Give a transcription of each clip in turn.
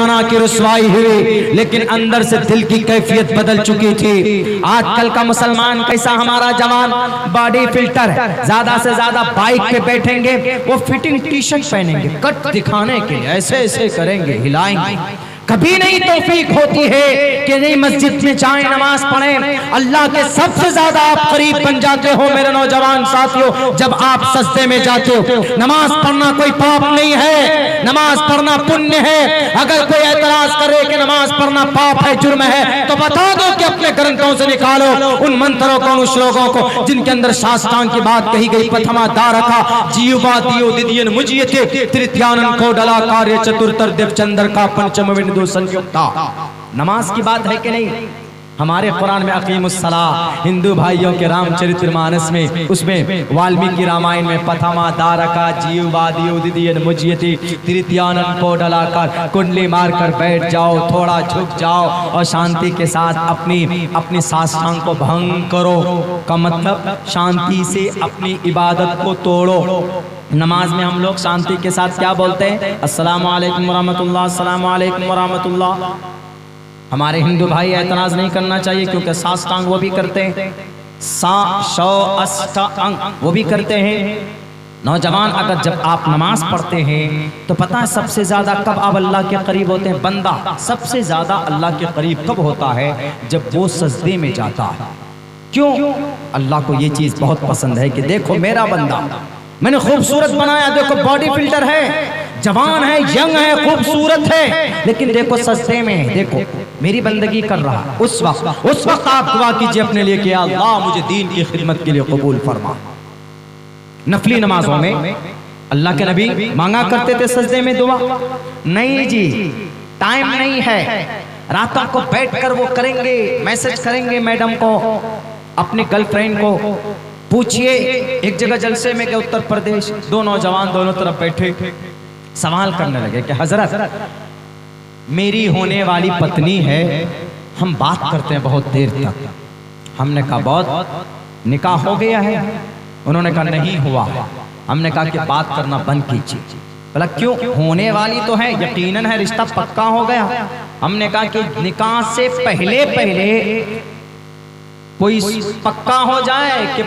बना के रुसवाई हुई, लेकिन अंदर से दिल की कैफियत बदल चुकी थी। आजकल का मुसलमान कैसा, हमारा जवान बॉडी फिल्टर है, ज्यादा से ज्यादा बाइक पे बैठेंगे, वो फिटिंग टी शर्ट पहनेंगे, कट दिखाने के लिए ऐसे ऐसे करेंगे, हिलाएंगे। कभी नहीं तौफीक होती है कि नहीं मस्जिद में जाएं, नमाज पढ़ें। अल्लाह के सबसे ज्यादा आप करीब बन जाते हो मेरे नौजवान साथियों जब आप सजदे में जाते हो। नमाज पढ़ना कोई पाप नहीं है, नमाज पढ़ना पुण्य है। अगर कोई एतराज करे कि नमाज पढ़ना पाप है, जुर्म है, तो बता दो कि अपने ग्रंथों से निकालो उन मंत्रों को, उन श्लोकों को जिनके अंदर शास्त्रांग की बात कही गई। प्रथमा दारका जीवा दियो दिदियन मुजियते तृतीयानन को डला कार्य चतुर्थर देव चंद्र का पंचम विंदु संयुक्ता। नमाज की बात है कि नहीं? हमारे कुरान में अकीमुस्सलाह, हिंदू भाइयों के रामचरितमानस में, उसमें वाल्मीकि रामायण में प्रथमा दारका जीववादी उदियन मुजियति तृतीयानन को डलाकर कुंडली मारकर बैठ जाओ, थोड़ा झुक जाओ और शांति के साथ अपनी साष्टांग को भंग करो का मतलब शांति से अपनी इबादत को तोड़ो। नमाज में हम लोग शांति के साथ क्या बोलते हैं? अस्सलामु अलैकुम वरहमतुल्लाह, अस्सलामु अलैकुम वरहमतुल्लाह। हमारे हिंदू भाई एतराज नहीं करना चाहिए, क्योंकि साष्टांग वो भी करते हैं, वो भी करते हैं। नौजवान, अगर जब आप नमाज पढ़ते हैं तो पता है सबसे ज्यादा कब आप अल्लाह के करीब होते हैं? बंदा सबसे ज्यादा अल्लाह के करीब कब होता है? जब वो सजदे में जाता है। क्यों? अल्लाह को ये चीज बहुत पसंद है कि देखो मेरा बंदा, मैंने खूबसूरत बनाया, देखो बॉडी फिल्टर है, जवान है, यंग है, खूबसूरत है, लेकिन देखो सजदे में है, देखो मेरी बंदगी कर रहा है। उस वक्त आप दुआ कीजिए अपने लिए कि अल्लाह मुझे दीन की खिदमत के लिए कबूल फरमा। नफली नमाजों में अल्लाह के नबी मांगा करते थे सजदे में दुआ। नहीं जी, टाइम नहीं है, रातों को बैठकर वो करेंगे, मैसेज करेंगे मैडम को, अपने गर्लफ्रेंड को। पूछिए, एक जगह जलसे में गए उत्तर प्रदेश, दो नौजवान दोनों तरफ बैठे, सवाल करने लगे कि हजरत मेरी होने वाली पत्नी है, हम बात करते हैं बहुत देर तक। हमने कहा बहुत, निकाह हो गया है? उन्होंने कहा नहीं हुआ। हमने कहा कि बात करना बंद कीजिए। बोला क्यों? होने वाली तो है, यकीनन है, रिश्ता पक्का हो गया। हमने कहा कि निकाह से पहले कोई पक्का हो जाए कि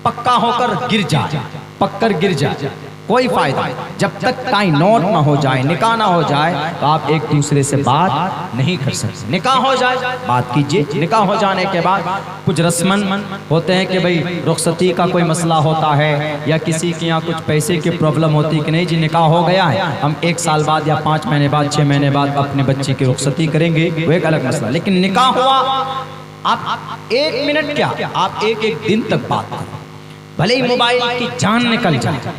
पक्का होकर गिर जाए, पक्कर गिर जाए, कोई फायदा नहीं। जब तक टाइम नोट ना हो जाए, निकाह ना हो जाए, तो आप एक दूसरे से बात नहीं कर सकते। निकाह हो जाए बात कीजिए। निकाह हो जाने के बाद कुछ रस्मन होते हैं कि भाई रुखसती का कोई मसला होता है, या किसी के यहाँ कुछ पैसे की प्रॉब्लम होती है कि नहीं जी निकाह हो गया है, हम 1 साल बाद या 5 महीने बाद, 6 महीने बाद अपने बच्चे की रुखसती करेंगे, वो एक अलग मसला। लेकिन निकाह हुआ, आप 1 मिनट क्या, आप एक दिन तक बात करो, भले ही मोबाइल की जान निकल जाए,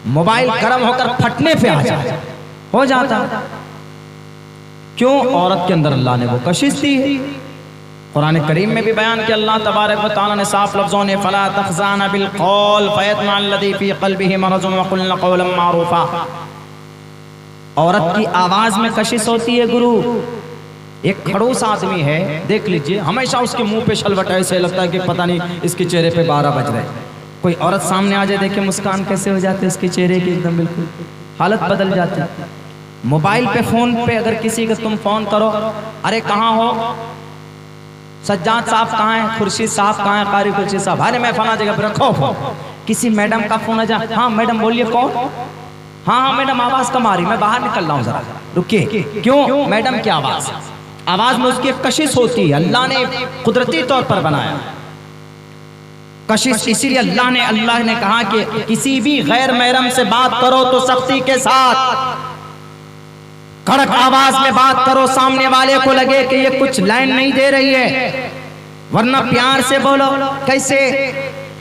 मोबाइल गर्म होकर फटने पे आ जाए, हो जाता। क्यों? औरत के अंदर अल्लाह ने वो कशिश दी है। कुरान करीम में भी बयान किया अल्लाह तबारक व तआला ने साफ लफ्जों ने, फला तखज़ाना बिल कौल फयतमअल्लज़ी फी क़ल्बिही मरज़ुन वक़ुल्ना क़ौलन मारूफ़ा। औरत की आवाज में कशिश होती है गुरु। एक खड़ूस आदमी है, देख लीजिए, हमेशा उसके मुंह पे शलवट, ऐसे लगता है कि पता नहीं इसके चेहरे पे 12 बज रहे। कोई औरत सामने आ जाए, देखे मुस्कान कैसे हो जाती है उसके चेहरे की, एकदम बिल्कुल हालत बदल जाती है। मोबाइल पे, फोन पे अगर किसी का तुम फोन करो, अरे कहाँ हो, सज्जाद साहब कहाँ है, खुर्शीद साहब कहाँ है, कारी खुर्शीद साहब, अरे मैं फला जगह पे, रखो फोन। किसी मैडम का फोन आ जाए, हाँ मैडम बोलिए कौन, हाँ मैडम आवाज कम आ रही, मैं बाहर निकल रहा हूँ जरा, रुकिए। क्यों? मैडम की आवाज में उसकी एक कशिश होती है, अल्लाह ने कुदरती तौर पर बनाया कशिश। इसीलिए अल्लाह ने कहा कि किसी भी गैर महरम से बात करो तो सख्ती के साथ, कड़क आवाज में बात करो, सामने वाले को लगे कि ये कुछ लाइन नहीं दे रही है, वरना प्यार से बोलो। कैसे?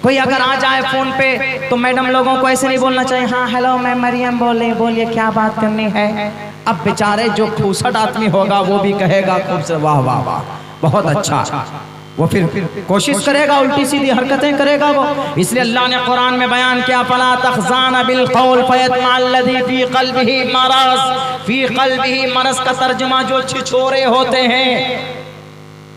कोई अगर आ जाए फोन पे तो मैडम लोगों को ऐसे नहीं बोलना चाहिए, हाँ हेलो मैं मरियम बोल रही, बोलिए क्या बात करनी है। अब बेचारे जो खूसट आदमी होगा वो भी कहेगा खूब से वाह वाह वाह बहुत अच्छा, वो फिर कोशिश करेगा, उल्टी सीधी हरकतें करेगा वो। इसलिए अल्लाह ने कुरान में बयान किया, फला तखज़ाना बिल कौल फयतमअल्लज़ी फी क़ल्बिही मरज़। फी क़ल्बिही मरज़ का तर्जुमा जो छिछोरे होते हैं,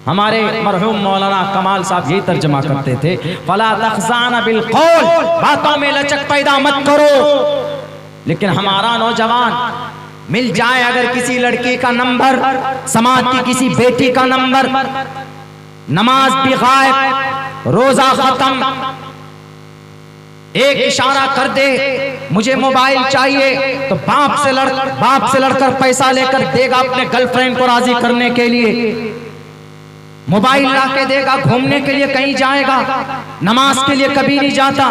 हमारे मरहूम मौलाना कमाल साहब यही तर्जुमा करते थे, फला तखज़ाना बिल कौल, बातों में लचक पैदा मत करो। लेकिन हमारा नौजवान मिल जाए अगर किसी लड़की का नंबर, समाज की किसी बेटी का नंबर, नमाज भी गायब, रोजा खत्म, एक इशारा कर दे मुझे मोबाइल चाहिए, तो बाप से लड़कर पैसा लेकर देगा अपने गर्लफ्रेंड को राजी करने के लिए, मोबाइल ला के देगा, घूमने के लिए कहीं जाएगा, नमाज के लिए कभी नहीं जाता।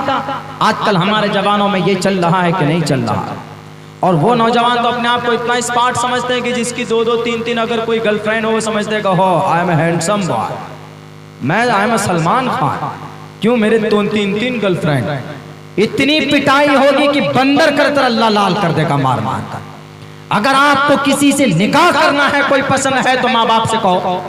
आजकल हमारे जवानों में ये चल रहा है कि नहीं चल रहा है। और वो नौजवान तो अपने आप को इतना स्मार्ट समझते हैं कि जिसकी 2-2, 3-3 अगर कोई गर्लफ्रेंड हो, वो समझते हैं हो आई एम हैंडसम बॉय, मैं आई एम सलमान खान, क्यों मेरे 2-3 गर्लफ्रेंड। इतनी पिटाई होगी कि बंदर कर तर अल्लाह लाल कर देगा मार मार कर। अगर आपको किसी से निकाह करना है, कोई पसंद है, तो माँ बाप से कहो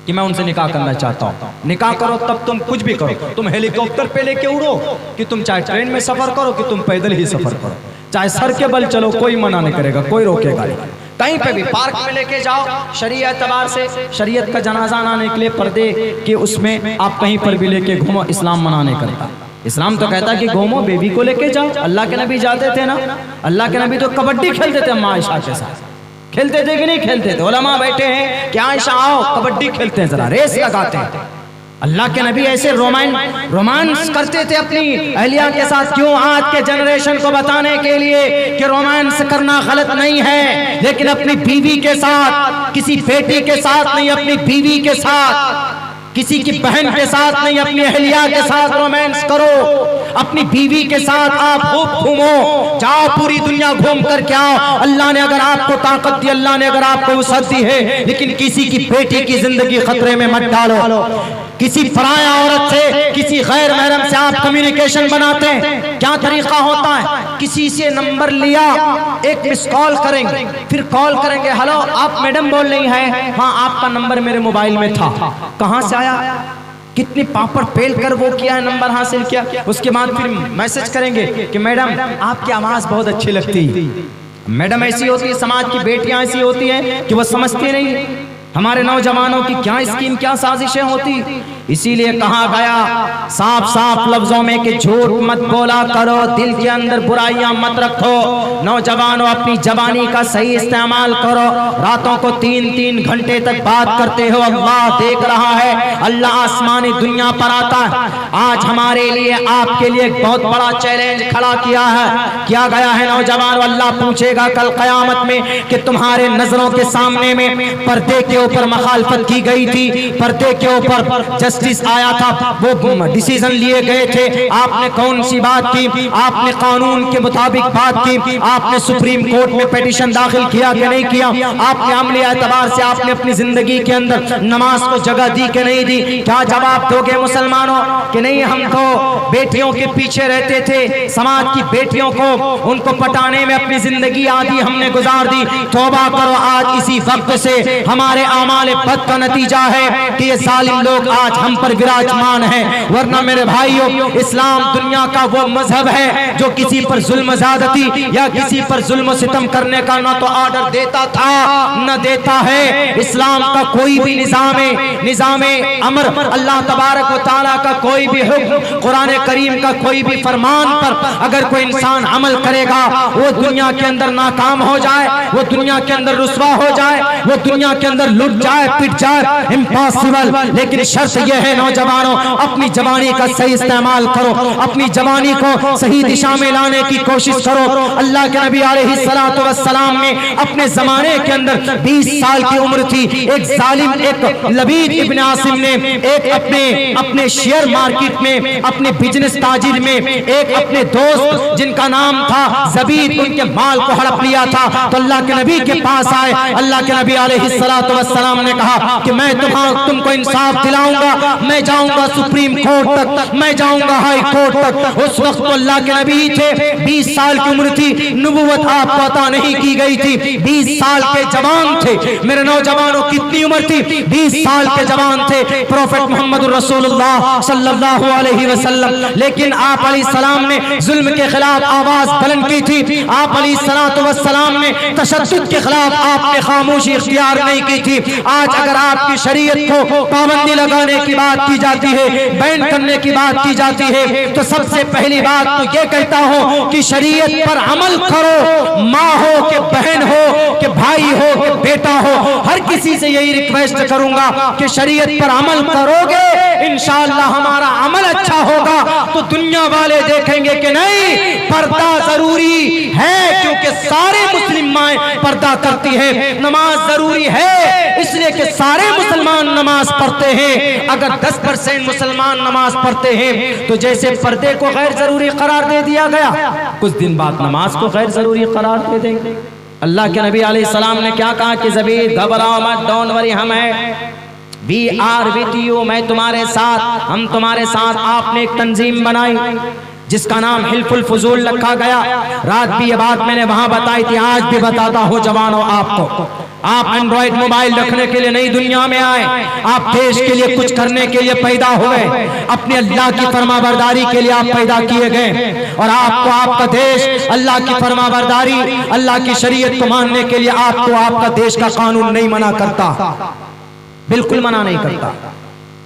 कि मैं उनसे निकाह करना चाहता हूँ, निकाह करो, तब तुम कुछ भी करो, तुम हेलीकॉप्टर पे लेके उड़ो, कि तुम चाहे ट्रेन में सफर करो, कि तुम पैदल ही सफर करो, चाहे सर के बल चलो, कोई मना नहीं करेगा, कोई रोकेगा नहीं। कहीं पे भी पार्क में लेके जाओ, शरीयत एतबार से शरीयत का जनाजा ना निकले पर्दे कि उसमें आप कहीं पर भी लेके घूमो, इस्लाम मना नहीं करता। इस्लाम तो कहता है कि घूमो, बेबी को लेके जाओ। अल्लाह के नबी जाते थे ना, अल्लाह के नबी तो कबड्डी खेलते थे अम्मा आयशा के साथ, खेलते थे कि नहीं खेलते थे? उलमा बैठे हैं कि आयशा आओ कबड्डी खेलते हैं, जरा रेस लगाते हैं। अल्लाह के नबी ऐसे रोमांस करते थे अपनी अहलिया के साथ। क्यों? आज के जनरेशन को बताने के लिए कि रोमांस करना गलत नहीं है, लेकिन अपनी बीवी के साथ, किसी बेटी के साथ नहीं, अपनी बीवी के साथ, किसी की बहन के साथ नहीं, अपनी अहलिया के साथ रोमांस करो। अपनी बीवी के साथ आप खूब घूमो, जाओ पूरी दुनिया घूम कर क्या। अल्लाह ने अगर आपको ताकत दी, अल्लाह ने अगर आपको वसअत दी है, लेकिन किसी की बेटी की जिंदगी खतरे में मत डालो। किसी पराया औरत से, किसी गैर महरम से आप कम्युनिकेशन बनाते हैं, क्या तरीका होता है? किसी से नंबर लिया, एक मिस कॉल करेंगे, फिर कॉल करेंगे, हेलो आप मैडम बोल रही हैं? हाँ, आपका नंबर मेरे मोबाइल में था। कहाँ से आया? कितनी पापड़ पेल कर वो किया है, नंबर हासिल किया। उसके बाद फिर मैसेज करेंगे कि मैडम आपकी आवाज बहुत अच्छी लगती है। मैडम ऐसी होती है, समाज की बेटियां ऐसी होती हैं कि वो समझती नहीं हमारे नौजवानों की क्या स्कीम, क्या साजिशें होती। इसीलिए कहा गया साफ साफ लफ्जों में कि झूठ मत बोला करो, दिल के अंदर बुराइयां मत रखो। नौजवानों अपनी जबानी का सही इस्तेमाल करो। रातों को 3-3 घंटे तक बात करते हो, अल्लाह देख रहा है, अल्लाह आसमानी दुनिया पर आता है। आज हमारे लिए, आपके लिए एक बहुत बड़ा चैलेंज खड़ा किया गया है नौजवानों। अल्लाह पूछेगा कल कयामत में कि तुम्हारे नजरों के सामने में पर्दे के ऊपर मखालफत की गई थी, पर्दे के ऊपर जस्टिस आया था, वो डिसीजन लिए गए थे, आपने कौन सी बात की? आपने कानून के मुताबिक बात की? आपने सुप्रीम कोर्ट में पिटीशन दाखिल किया कि नहीं किया? आपने अमली एतबार से आपने अपनी जिंदगी के अंदर नमाज को जगह दी कि नहीं दी? क्या जवाब दोगे मुसलमानों कि नहीं हम तो बेटियों के पीछे रहते थे, समाज की बेटियों को, उनको पटाने में अपनी जिंदगी आधी हमने गुजार दी। तौबा करो, आज इसी वक्त से हमारे आमाल बद का नतीजा है कि ये जालिम लोग आज हम पर विराजमान हैं। वरना मेरे भाइयों, इस्लाम दुनिया का वो मजहब है जो किसी पर जुल्म ज़्यादती या किसी पर जुल्म सितम करने का ना तो ऑर्डर देता था न देता है। इस्लाम का कोई भी निज़ाम अमर, अल्लाह तबारक व तआला का कोई भी हुक्म, कुरान करीम का कोई भी फरमान पर अगर कोई इंसान अमल करेगा, वो दुनिया के अंदर नाकाम हो जाए, वो दुनिया के अंदर रुसवा हो जाए, वो दुनिया के अंदर लुट जाए, पिट जाए, इम्पॉसिबल। लेकिन शर्त यह है नौजवानों, अपनी जवानी का सही इस्तेमाल करो, अपनी जवानी को सही दिशा में लाने की कोशिश करो। अल्लाह के नबी अलैहिस्सलातु वस्सलाम ने अपने जमाने के अंदर 20 साल की उम्र थी, एक जालिम, एक लबीद इब्न आसिम ने एक अपने शेयर मार्केट में, अपने बिजनेस ताजिर में एक अपने दोस्त जिनका नाम था जबीद, उनके माल को हड़प लिया था। तो अल्लाह के नबी के पास आए, अल्लाह के नबी अलैहिस्सलातु वस्सलाम ने कहा कि मैं तुमको इंसाफ दिलाऊंगा, मैं जाऊंगा सुप्रीम कोर्ट तक, मैं जाऊंगा हाई कोर्ट तक। उस वक्त तो अल्लाह के नबी थे, 20 साल की उम्र थी, नबूवत आपको अता नहीं की गई थी, 20 साल के जवान थे। मेरे नौजवानों कितनी उम्र थी? 20 साल के जवान थे प्रोफेट मोहम्मद रसूलुल्लाह सल्लल्लाहु अलैहि वसल्लम। लेकिन आप अलैहिस्सलाम ने जुल्म के खिलाफ आवाज बुलंद की थी, आप अलैहिस्सलातु वस्सलाम ने तशद्दुद के खिलाफ आपने खामोशी इख्तियार नहीं की थी। आज अगर आपकी शरीयत को पाबंदी लगाने की बात की जाती है, बैन करने की बात की जाती है, तो सबसे पहली बात तो ये कहता हूं कि शरीयत पर अमल करो। माँ हो कि बहन हो कि भाई हो कि बेटा हो, हर किसी से यही रिक्वेस्ट करूंगा कि शरीयत पर अमल करोगे, इंशाअल्लाह हमारा अमल अच्छा होगा तो दुनिया वाले देखेंगे कि नहीं पर्दा जरूरी है, क्योंकि सारे मुस्लिम माएं पर्दा करती है। नमाज जरूरी है इसलिए कि सारे मुसलमान नमाज पढ़ते हैं। अगर 10% मुसलमान नमाज पढ़ते हैं तो जैसे पर्दे को गैर जरूरी करार दे दिया गया, कुछ दिन बाद नमाज को गैर जरूरी करार दे देंगे। अल्लाह के नबी अलैहिस्सलाम ने क्या कहा कि ज़बीर घबराओ मत, डोंट वरी, हम हैं, वी आर विद यू, मैं तुम्हारे साथ, हम तुम्हारे साथ। आपने एक तंजीम बनाई जिसका नाम हिल्फुल फुजूल रखा गया। रात भी ये बात मैंने वहां बताई थी, आज भी बताता हूं जवानों आपको। आप एंड्रॉइड मोबाइल रखने के लिए नई दुनिया में आए, आप देश के लिए कुछ करने के लिए पैदा हुए, अपने अल्लाह की फरमाबरदारी के लिए आप पैदा किए गए, और आपको आपका देश अल्लाह की फरमाबरदारी, अल्लाह की शरीयत को मानने के लिए आपको आपका देश का कानून नहीं मना करता, बिल्कुल मना नहीं करता।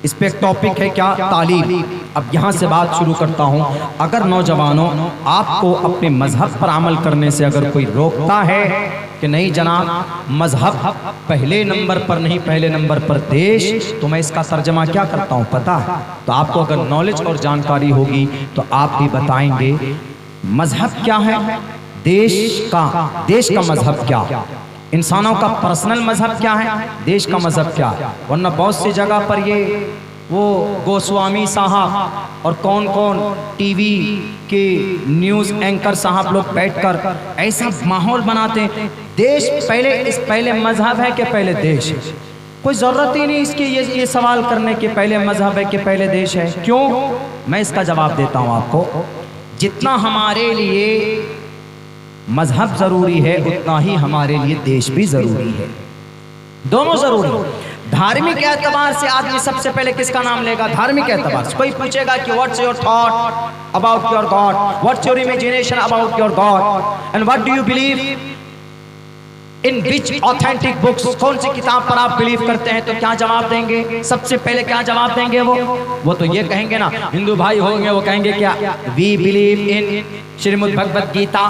इस पे एक टॉपिक है क्या, तालीम। अब यहाँ से बात शुरू करता हूँ। अगर नौजवानों आपको अपने मजहब पर अमल करने से अगर कोई रोकता है कि नहीं जनाब मजहब पहले नंबर पर नहीं, पहले नंबर पर देश, तो मैं इसका तर्जमा क्या करता हूँ पता है? तो आपको अगर नॉलेज और जानकारी होगी तो आप भी बताएंगे मजहब क्या है, देश का मजहब क्या, इंसानों का पर्सनल मजहब क्या है, देश का मजहब क्या है। वरना बहुत सी जगह पर ये वो गोस्वामी साहब और कौन कौन टीवी के न्यूज़ एंकर साहब लोग बैठकर ऐसा माहौल बनाते हैं, देश पहले मजहब है कि पहले देश है। कोई ज़रूरत ही नहीं इसकी ये सवाल करने के पहले मजहब है कि पहले देश है। क्यों? मैं इसका जवाब देता हूँ आपको। जितना हमारे लिए मजहब जरूरी है उतना ही हमारे लिए देश भी जरूरी है, दोनों जरूरी। धार्मिक एतबार से आदमी सबसे पहले किसका नाम लेगा? धार्मिक एतबार से। कोई पूछेगा कि what's your thought about your God, what's your imagination about your God, and what do you believe in which authentic books, कौन सी किताब पर आप बिलीव करते हैं, तो क्या जवाब देंगे? सबसे पहले क्या जवाब देंगे वो तो ये कहेंगे ना, हिंदू भाई होंगे वो कहेंगे क्या, we believe in Shrimad Bhagavad Gita,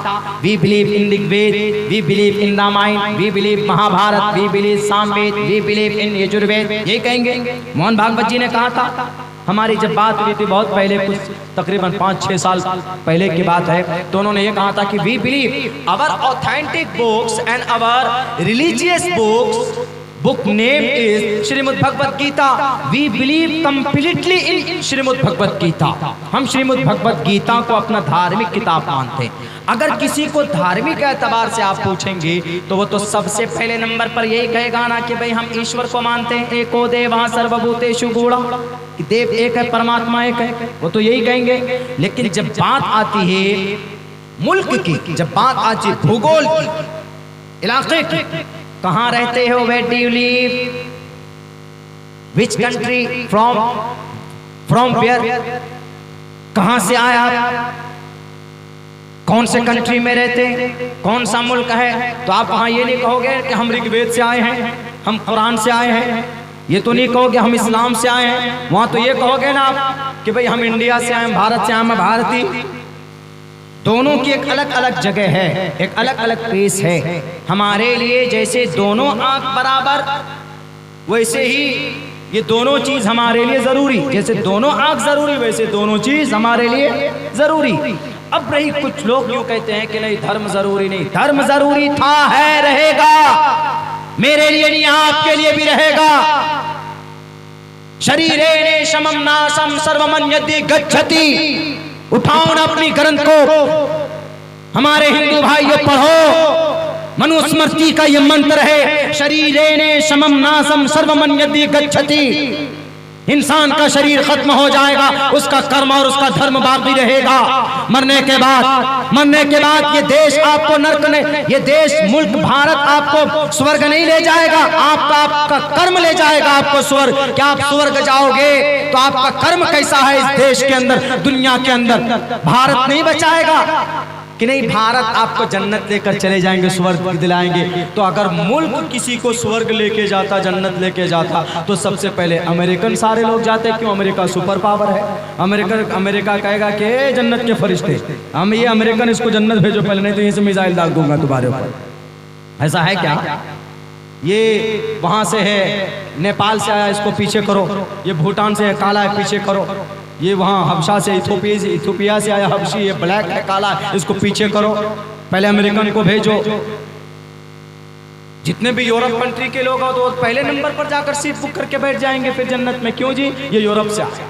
we believe in Rigveda, we believe in Ramayana, we believe Mahabharata, we believe Samaveda, we believe in Yajurveda, ये कहेंगे। मोहन भागवत जी ने कहा था, हमारी जब बात हुई थी बहुत पहले, कुछ तकरीबन 5-6 साल पहले की बात है, तो उन्होंने ये कहा था कि we believe our authentic books and our religious book name is Shrimad Bhagavad Gita, we believe completely in Shrimad Bhagavad Gita. हम श्रीमद् भगवत गीता को अपना धार्मिक किताब मानते हैं। अगर किसी को धार्मिक एतबार से आप पूछेंगे तो वो तो सबसे पहले नंबर पर यही कहेगा ना कि भाई हम ईश्वर को मानते हैं, एको देवः सर्वभूतेषु गूढ़ः, कि देव एक है, परमात्मा एक है, वो तो यही कहेंगे। लेकिन जब बात आती है मुल्क की, जब बात आती है भूगोल की, इलाके की, कहाँ रहते हो, where do you live, which country, from where, कहाँ से आए आप, कौन से कंट्री में रहते हैं, कौन सा मुल्क है, तो आप वहाँ ये नहीं कहोगे कि हम ऋग्वेद से आए हैं, हम कुरान से आए हैं, ये तो नहीं कहोगे हम इस्लाम से आए हैं। वहाँ तो ये कहोगे ना आप कि भाई हम इंडिया से आए, हम भारत से आए, हम भारतीय। दोनों की एक अलग अलग जगह है, एक अलग अलग प्लेस है हमारे लिए। जैसे दोनों आंख बराबर, वैसे ही ये दोनों चीज हमारे लिए जरूरी। जैसे दोनों आंख जरूरी, वैसे दोनों चीज हमारे लिए जरूरी। अब रही कुछ लोग यूं कहते हैं कि नहीं धर्म जरूरी नहीं, धर्म जरूरी था, है, रहेगा, मेरे लिए नहीं आपके लिए भी रहेगा। शरीरेण समम नासम सर्वमन्यते गच्छति, उठाओ ना अपनी ग्रंथ को, हमारे हिंदू भाइयों पढ़ो, मनुस्मृति का ये मंत्र है, शरीरेण समम नासम सर्वमन्यते गच्छति। इंसान का शरीर खत्म हो जाएगा, उसका कर्म और उसका धर्म बाकी रहेगा। मरने के बाद ये देश आपको नर्क नहीं, ये देश मुल्क भारत आपको स्वर्ग नहीं ले जाएगा, आपका कर्म ले जाएगा आपको स्वर्ग। क्या आप स्वर्ग जाओगे तो आपका कर्म कैसा है इस देश के अंदर, दुनिया के अंदर, भारत नहीं बचाएगा। कि नहीं भारत आपको जन्नत लेकर चले जाएंगे, स्वर्ग दिलाएंगे। तो अगर मुल्क किसी को स्वर्ग लेके जाता, जन्नत लेके जाता, तो सबसे पहले अमेरिकन सारे लोग जाते। क्यों? अमेरिका सुपर पावर है। अमेरिका कहेगा कि जन्नत के फरिश्ते, हम ये अमेरिकन इसको जन्नत भेजो पहले, नहीं तो यहीं से मिसाइल दाग दूंगा तुम्हारे ऊपर। ऐसा है क्या? ये वहां से है, नेपाल से आया, इसको पीछे करो। ये भूटान से है, काला है, पीछे करो। ये वहाँ हबशा से, इथोपिया से आया हबशी, ये ब्लैक है, काला है, इसको पीछे करो। पहले अमेरिकन को भेजो। जितने भी यूरोप कंट्री के लोग हो तो पहले नंबर पर जाकर सीट बुक करके बैठ जाएंगे फिर जन्नत में। क्यों जी? ये यूरोप से आए।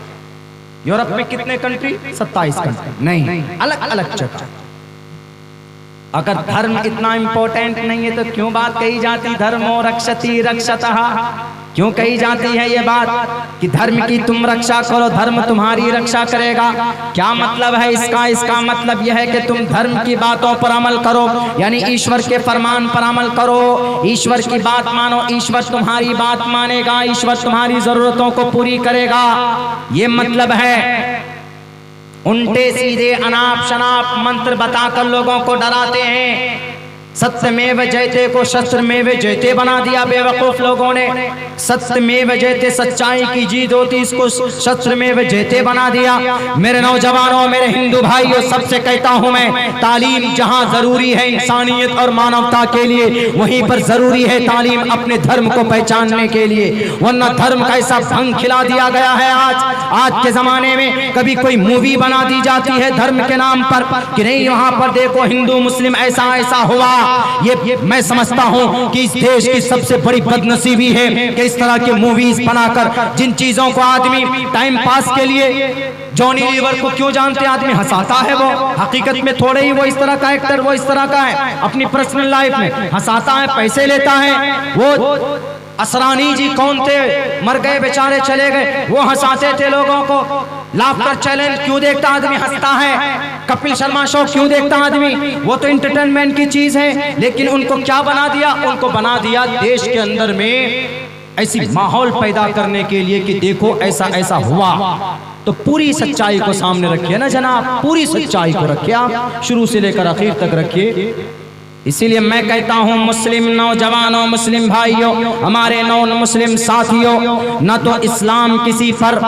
यूरोप में कितने कंट्री? 27 कंट्री। नहीं, अलग अलग जगह। अगर धर्म इतना इंपॉर्टेंट नहीं है तो क्यों बात कही जाती धर्मो रक्षति रक्षतः? क्यों कही जाती है ये बात कि धर्म की तुम रक्षा करो, धर्म तुम्हारी रक्षा करेगा? क्या मतलब है इसका? इसका मतलब यह है कि तुम धर्म की बातों पर अमल करो, यानी ईश्वर के फरमान पर अमल करो, ईश्वर की बात मानो, ईश्वर तुम्हारी बात मानेगा, ईश्वर तुम्हारी जरूरतों को पूरी करेगा। ये मतलब है। उल्टे सीधे अनाप शनाप मंत्र बताकर लोगों को डराते हैं। सत्यमेव जयते को शस्त्रमेव जयते बना दिया बेवकूफ लोगों ने। सत्यमेव जयते, सच्चाई की जीत होती, इसको शस्त्रमेव जयते बना दिया। मेरे नौजवानों, मेरे हिंदू भाइयों, सबसे कहता हूं मैं, तालीम जहां जरूरी है इंसानियत और मानवता के लिए, वहीं पर जरूरी है तालीम अपने धर्म को पहचानने के लिए। वरना धर्म का ऐसा भंग खिला दिया गया है आज के जमाने में। कभी कोई मूवी बना दी जाती है धर्म के नाम पर कि नहीं वहां पर देखो हिंदू मुस्लिम ऐसा ऐसा हुआ। ये मैं समझता हूं कि इस देश की सबसे बड़ी बदनसीबी है कि इस तरह के मूवीज बनाकर जिन चीजों को आदमी टाइम पास के लिए, जॉनी लीवर को क्यों जानते आदमी हंसाता है, वो हकीकत में थोड़े ही वो इस तरह का एक्टर, वो इस तरह का है, अपनी पर्सनल लाइफ में हंसाता है, पैसे लेता है। वो असरानी जी कौन थे, मर गए बेचारे, चले गए, वो हंसाते थे लोगों को। लाफ्टर चैलेंज क्यों देखता आदमी, हंसता है। कपिल शर्मा शो क्यों देखता आदमी, वो तो एंटरटेनमेंट की चीज है। लेकिन उनको क्या बना दिया? उनको बना दिया देश के अंदर में ऐसी माहौल पैदा करने के लिए कि देखो ऐसा ऐसा हुआ। तो पूरी सच्चाई को सामने रखिए ना जनाब, पूरी सच्चाई को रखिए आप, शुरू से लेकर आखिर तक रखिए। इसीलिए मैं कहता हूं मुस्लिम नौजवानों, मुस्लिम भाइयों, हमारे नॉन मुस्लिम साथियों, न तो इस्लाम किसी पर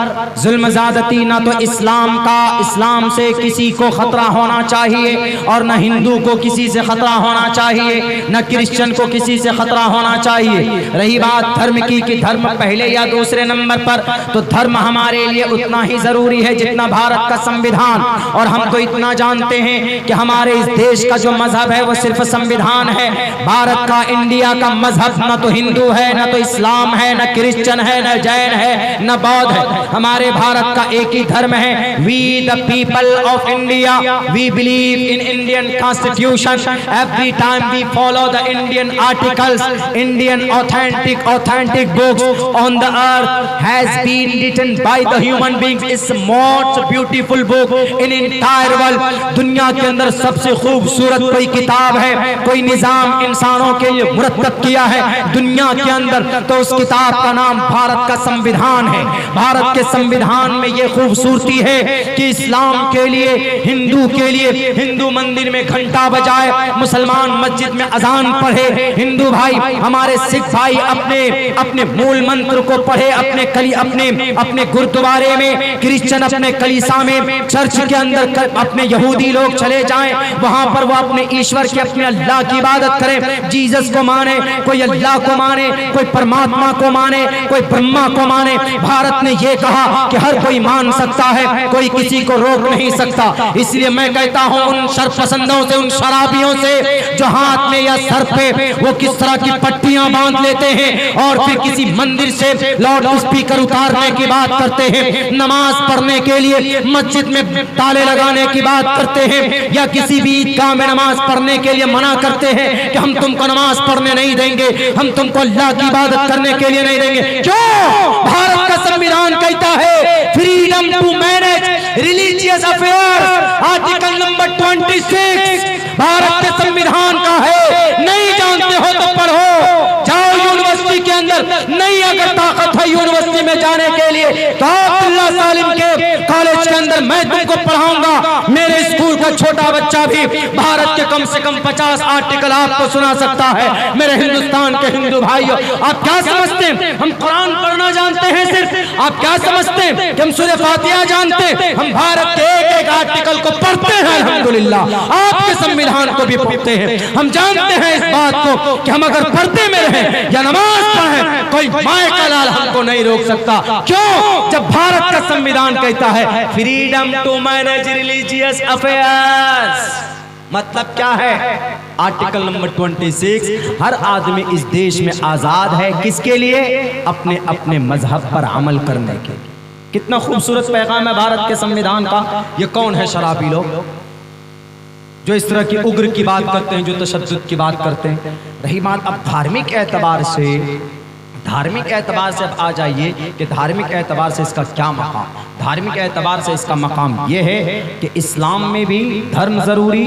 जुल्म ज़्यादती, न तो इस्लाम से किसी को खतरा होना चाहिए, और न हिंदू को किसी से खतरा होना चाहिए, न क्रिश्चियन को किसी से खतरा होना चाहिए। रही बात धर्म की कि धर्म पहले या दूसरे नंबर पर, तो धर्म हमारे लिए उतना ही जरूरी है जितना भारत का संविधान। और हम तो इतना जानते हैं कि हमारे इस देश का जो मजहब है वो सिर्फ संविधान है। भारत का, इंडिया का मजहब न तो हिंदू है, न तो इस्लाम है, न क्रिश्चियन है, न जैन है, न बौद्ध है। हमारे भारत का एक ही धर्म है। We the people of India, we believe in Indian constitution. Every time we follow the Indian articles, Indian authentic books on the earth has been written by the human beings. It's most beautiful book in entire world. दुनिया के अंदर सबसे खूबसूरत कोई किताब है, कोई निजाम इंसानों के लिए मुरतब किया है दुनिया के अंदर, तो उस किताब का नाम भारत का संविधान है। भारत के संविधान में ये खूबसूरती है कि इस्लाम के लिए, हिंदू के लिए, हिंदू मंदिर में घंटा बजाए, मुसलमान मस्जिद में अजान पढ़े, हिंदू भाई हमारे सिख भाई अपने मूल मंत्र को पढ़े अपने गुरुद्वारे में, क्रिश्चियन अपने कलीसा में, चर्च के अंदर अपने यहूदी लोग चले जाएं, वहां पर वो अपने ईश्वर के, अपने अल्लाह की इबादत करें। जीसस को माने, कोई अल्लाह को माने, कोई परमात्मा को माने, कोई ब्रह्मा को माने। भारत ने यह कहा कि हर कोई मान सकता है, कोई किसी को रोक नहीं सकता। इसलिए मैं कहता हूं उन शरपसंदों से, उन शराबियों से जो हाथ में या सर पे वो किस तरह की पट्टियां बांध लेते हैं और फिर किसी मंदिर से लाउड स्पीकर उतारने की बात करते हैं, नमाज पढ़ने के लिए मस्जिद में ताले लगाने की बात करते हैं, या किसी भी ईदगाह में नमाज पढ़ने के लिए मना करते हैं कि हम तुमको नमाज पढ़ने नहीं देंगे, हम तुमको अल्लाह की इबादत करने के लिए नहीं देंगे। क्यों? भारत का संविधान कहता है freedom to manage religious affairs, article number 26 Bharat के संविधान का है। नहीं जानते हो तो पढ़ो, जाओ यूनिवर्सिटी के अंदर। नहीं अगर ताकत है यूनिवर्सिटी में जाने के लिए तो अब्दुल्ला सालिम के कॉलेज के अंदर मैं तुमको पढ़ाऊंगा। मेरे स्कूल का छोटा बच्चा भी भारत के कम से कम 50 आर्टिकल आपको सुना सकता है। मेरे हिंदुस्तान के हिंदू भाइयों, आप क्या समझते हैं हम कुरान पढ़ना जानते हैं सिर्फ? आप क्या समझते हैं कि हम सूरह फातिहा जानते हैं? हम भारत के एक एक आर्टिकल को पढ़ते हैं अल्हम्दुलिल्लाह, आपके संविधान को भी पढ़ते हैं। हम जानते हैं इस बात को कि हम अगर पर्दे में रहें या नमाज पढ़ें, कोई माए का लाल हमको नहीं रोक सकता। क्यों? जब भारत का संविधान कहता है freedom to manage religious affairs, मतलब क्या है? आर्टिकल नंबर 26, हर आदमी इस देश में आजाद है। किसके लिए? अपने अपने मजहब पर अमल करने के लिए। कितना खूबसूरत पैगाम है भारत के संविधान का। ये कौन है शराबी लोग जो इस तरह की उग्र की बात करते हैं, जो तशद्दुद की बात करते हैं? रही बात अब धार्मिक एतबार से अब आ जाइए कि धार्मिक एतबार से इसका क्या मकाम। धार्मिक एतबार से इसका मकाम यह है कि इस्लाम में भी धर्म जरूरी,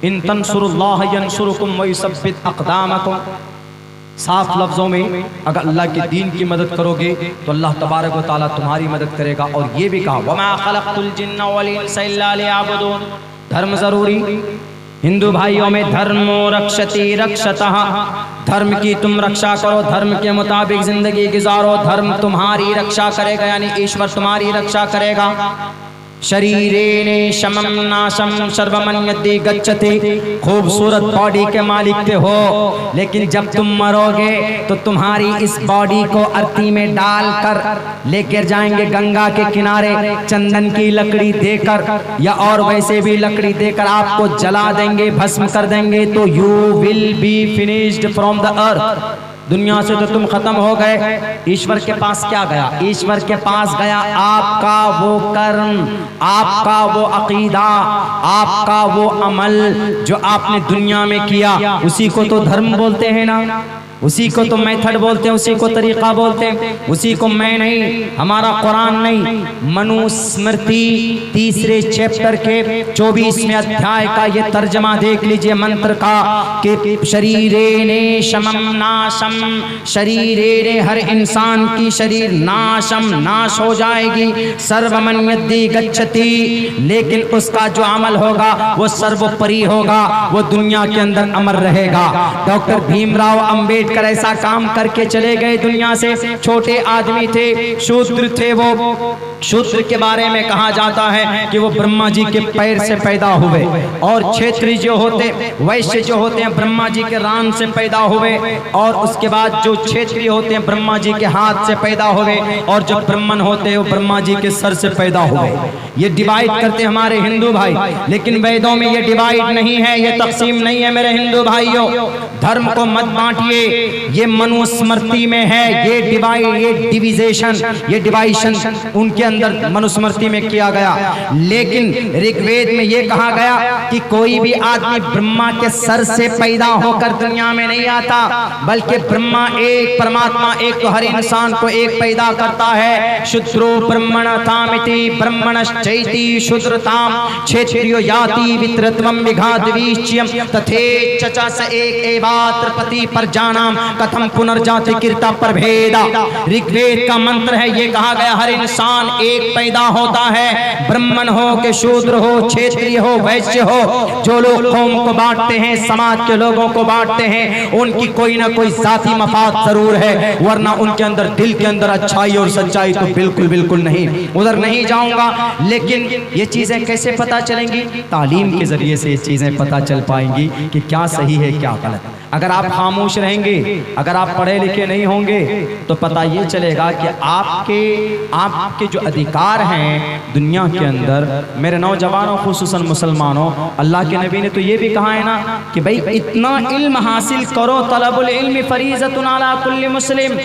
इन तंसुरुल्लाह यंसुरुकुम व युसब्बित अक़दामकुम। साफ लफ्जों में अगर अल्लाह के दीन की मदद करोगे तो अल्लाह तबारक व तआला तुम्हारी मदद करेगा। और ये भी कहा वमा खलक़तुल जिन्ना वल इंसा इल्ला लियअबुदून, धर्म जरूरी। हिंदू भाइयों में धर्मो रक्षति रक्षतः, धर्म की तुम रक्षा करो, धर्म के मुताबिक जिंदगी गुजारो, धर्म तुम्हारी रक्षा करेगा, यानी ईश्वर तुम्हारी रक्षा करेगा। शरीरेण शमम नाशम सर्वमन्यति गच्छति, खूबसूरत बॉडी के मालिक के हो, लेकिन जब तुम मरोगे तो तुम्हारी इस बॉडी को अर्थी में डालकर लेकर जाएंगे गंगा के किनारे, चंदन की लकड़ी देकर या और वैसे भी लकड़ी देकर आपको जला देंगे, भस्म कर देंगे। तो you will be finished from the earth, दुनिया से तो तुम खत्म हो गए। ईश्वर के पास क्या गया? ईश्वर के पास गया आपका वो कर्म, आपका वो अकीदा, आपका वो अमल जो आपने दुनिया में किया, उसी को तो धर्म बोलते हैं ना, उसी को तो मेथड बोलते हैं, उसी को तरीका बोलते हैं, उसी को मैं नहीं, हमारा कुरान नहीं। मनुस्मृति 3 चैप्टर के 24वें अध्याय का ये तर्जमा देख लीजिए मंत्र का कि शरीरेण शमम नाशम, शरीरेण हर इंसान की शरीर नाशम नाश हो जाएगी, सर्वमन्यति गच्छति, लेकिन उसका जो अमल होगा वो सर्वोपरि होगा, वो दुनिया के अंदर अमर रहेगा। डॉक्टर भीमराव अंबेडकर ऐसा काम करके चले गए दुनिया से। छोटे आदमी थे, शूद्र थे। वो शूद्र के बारे में कहा जाता है कि वो ब्रह्मा जी के पैर से पैदा हुए, और क्षेत्रीय जो होते, वैश्य जो होते हैं ब्रह्मा जी के रान से पैदा हुए, और उसके बाद जो क्षेत्रीय होते हैं ब्रह्मा जी के हाथ से पैदा हुए, और जो ब्राह्मण होते हैं वो ब्रह्मा जी के सर से पैदा हुए। ये डिवाइड करते हमारे हिंदू भाई, लेकिन वेदों में ये डिवाइड नहीं है, ये तकसीम नहीं है। मेरे हिंदू भाइयों, धर्म को मत बांटिए, ये मनुस्मृति में है। ये डिवाइड, ये डिविजेशन, ये डिवाइशन उनके अंदर मनुस्मृति में किया गया। लेकिन ऋग्वेद में ये कहा गया कि कोई भी आदमी ब्रह्मा के सर से पैदा होकर दुनिया में नहीं आता, बल्कि ब्रह्मा एक, परमात्मा एक, तो हर इंसान को एक पैदा करता है। शूद्रो ब्रह्मणतामिति ब्रह्मणश्चैति शूद्रताम क्षेत्रियो याति वित्रत्वम विघातवीच्यम तथेच्च स एक एवात्र पति पर जानाम कथम पुनर्जाति कीर्ता पर भेदा। ऋग्वेद का मंत्र है, ये कहा गया हर इंसान एक पैदा होता है, ब्राह्मण हो के शूद्र हो, क्षेत्रीय हो, वैश्य हो। जो लोग कौम को बांटते हैं, समाज के लोगों को बांटते हैं, उनकी कोई ना कोई जाती मफाद जरूर है, वरना उनके अंदर दिल के अंदर अच्छाई और सच्चाई तो बिल्कुल बिल्कुल नहीं। उधर नहीं जाऊंगा, लेकिन ये चीजें कैसे पता चलेंगी? तालीम के जरिए से ये चीजें पता चल पाएंगी कि क्या सही है क्या गलत। अगर आप खामोश रहेंगे, अगर आप पढ़े लिखे नहीं होंगे, तो पता ये चलेगा कि आपके जो अधिकार हैं दुनिया के अंदर। मेरे नौजवानों, खुसूसन मुसलमानों, अल्लाह के नबी ने तो ये भी कहा है ना कि भाई इतना इल्म हासिल करो, तलबुल इल्म फरीज़तुन अला कुल्ली मुस्लिम,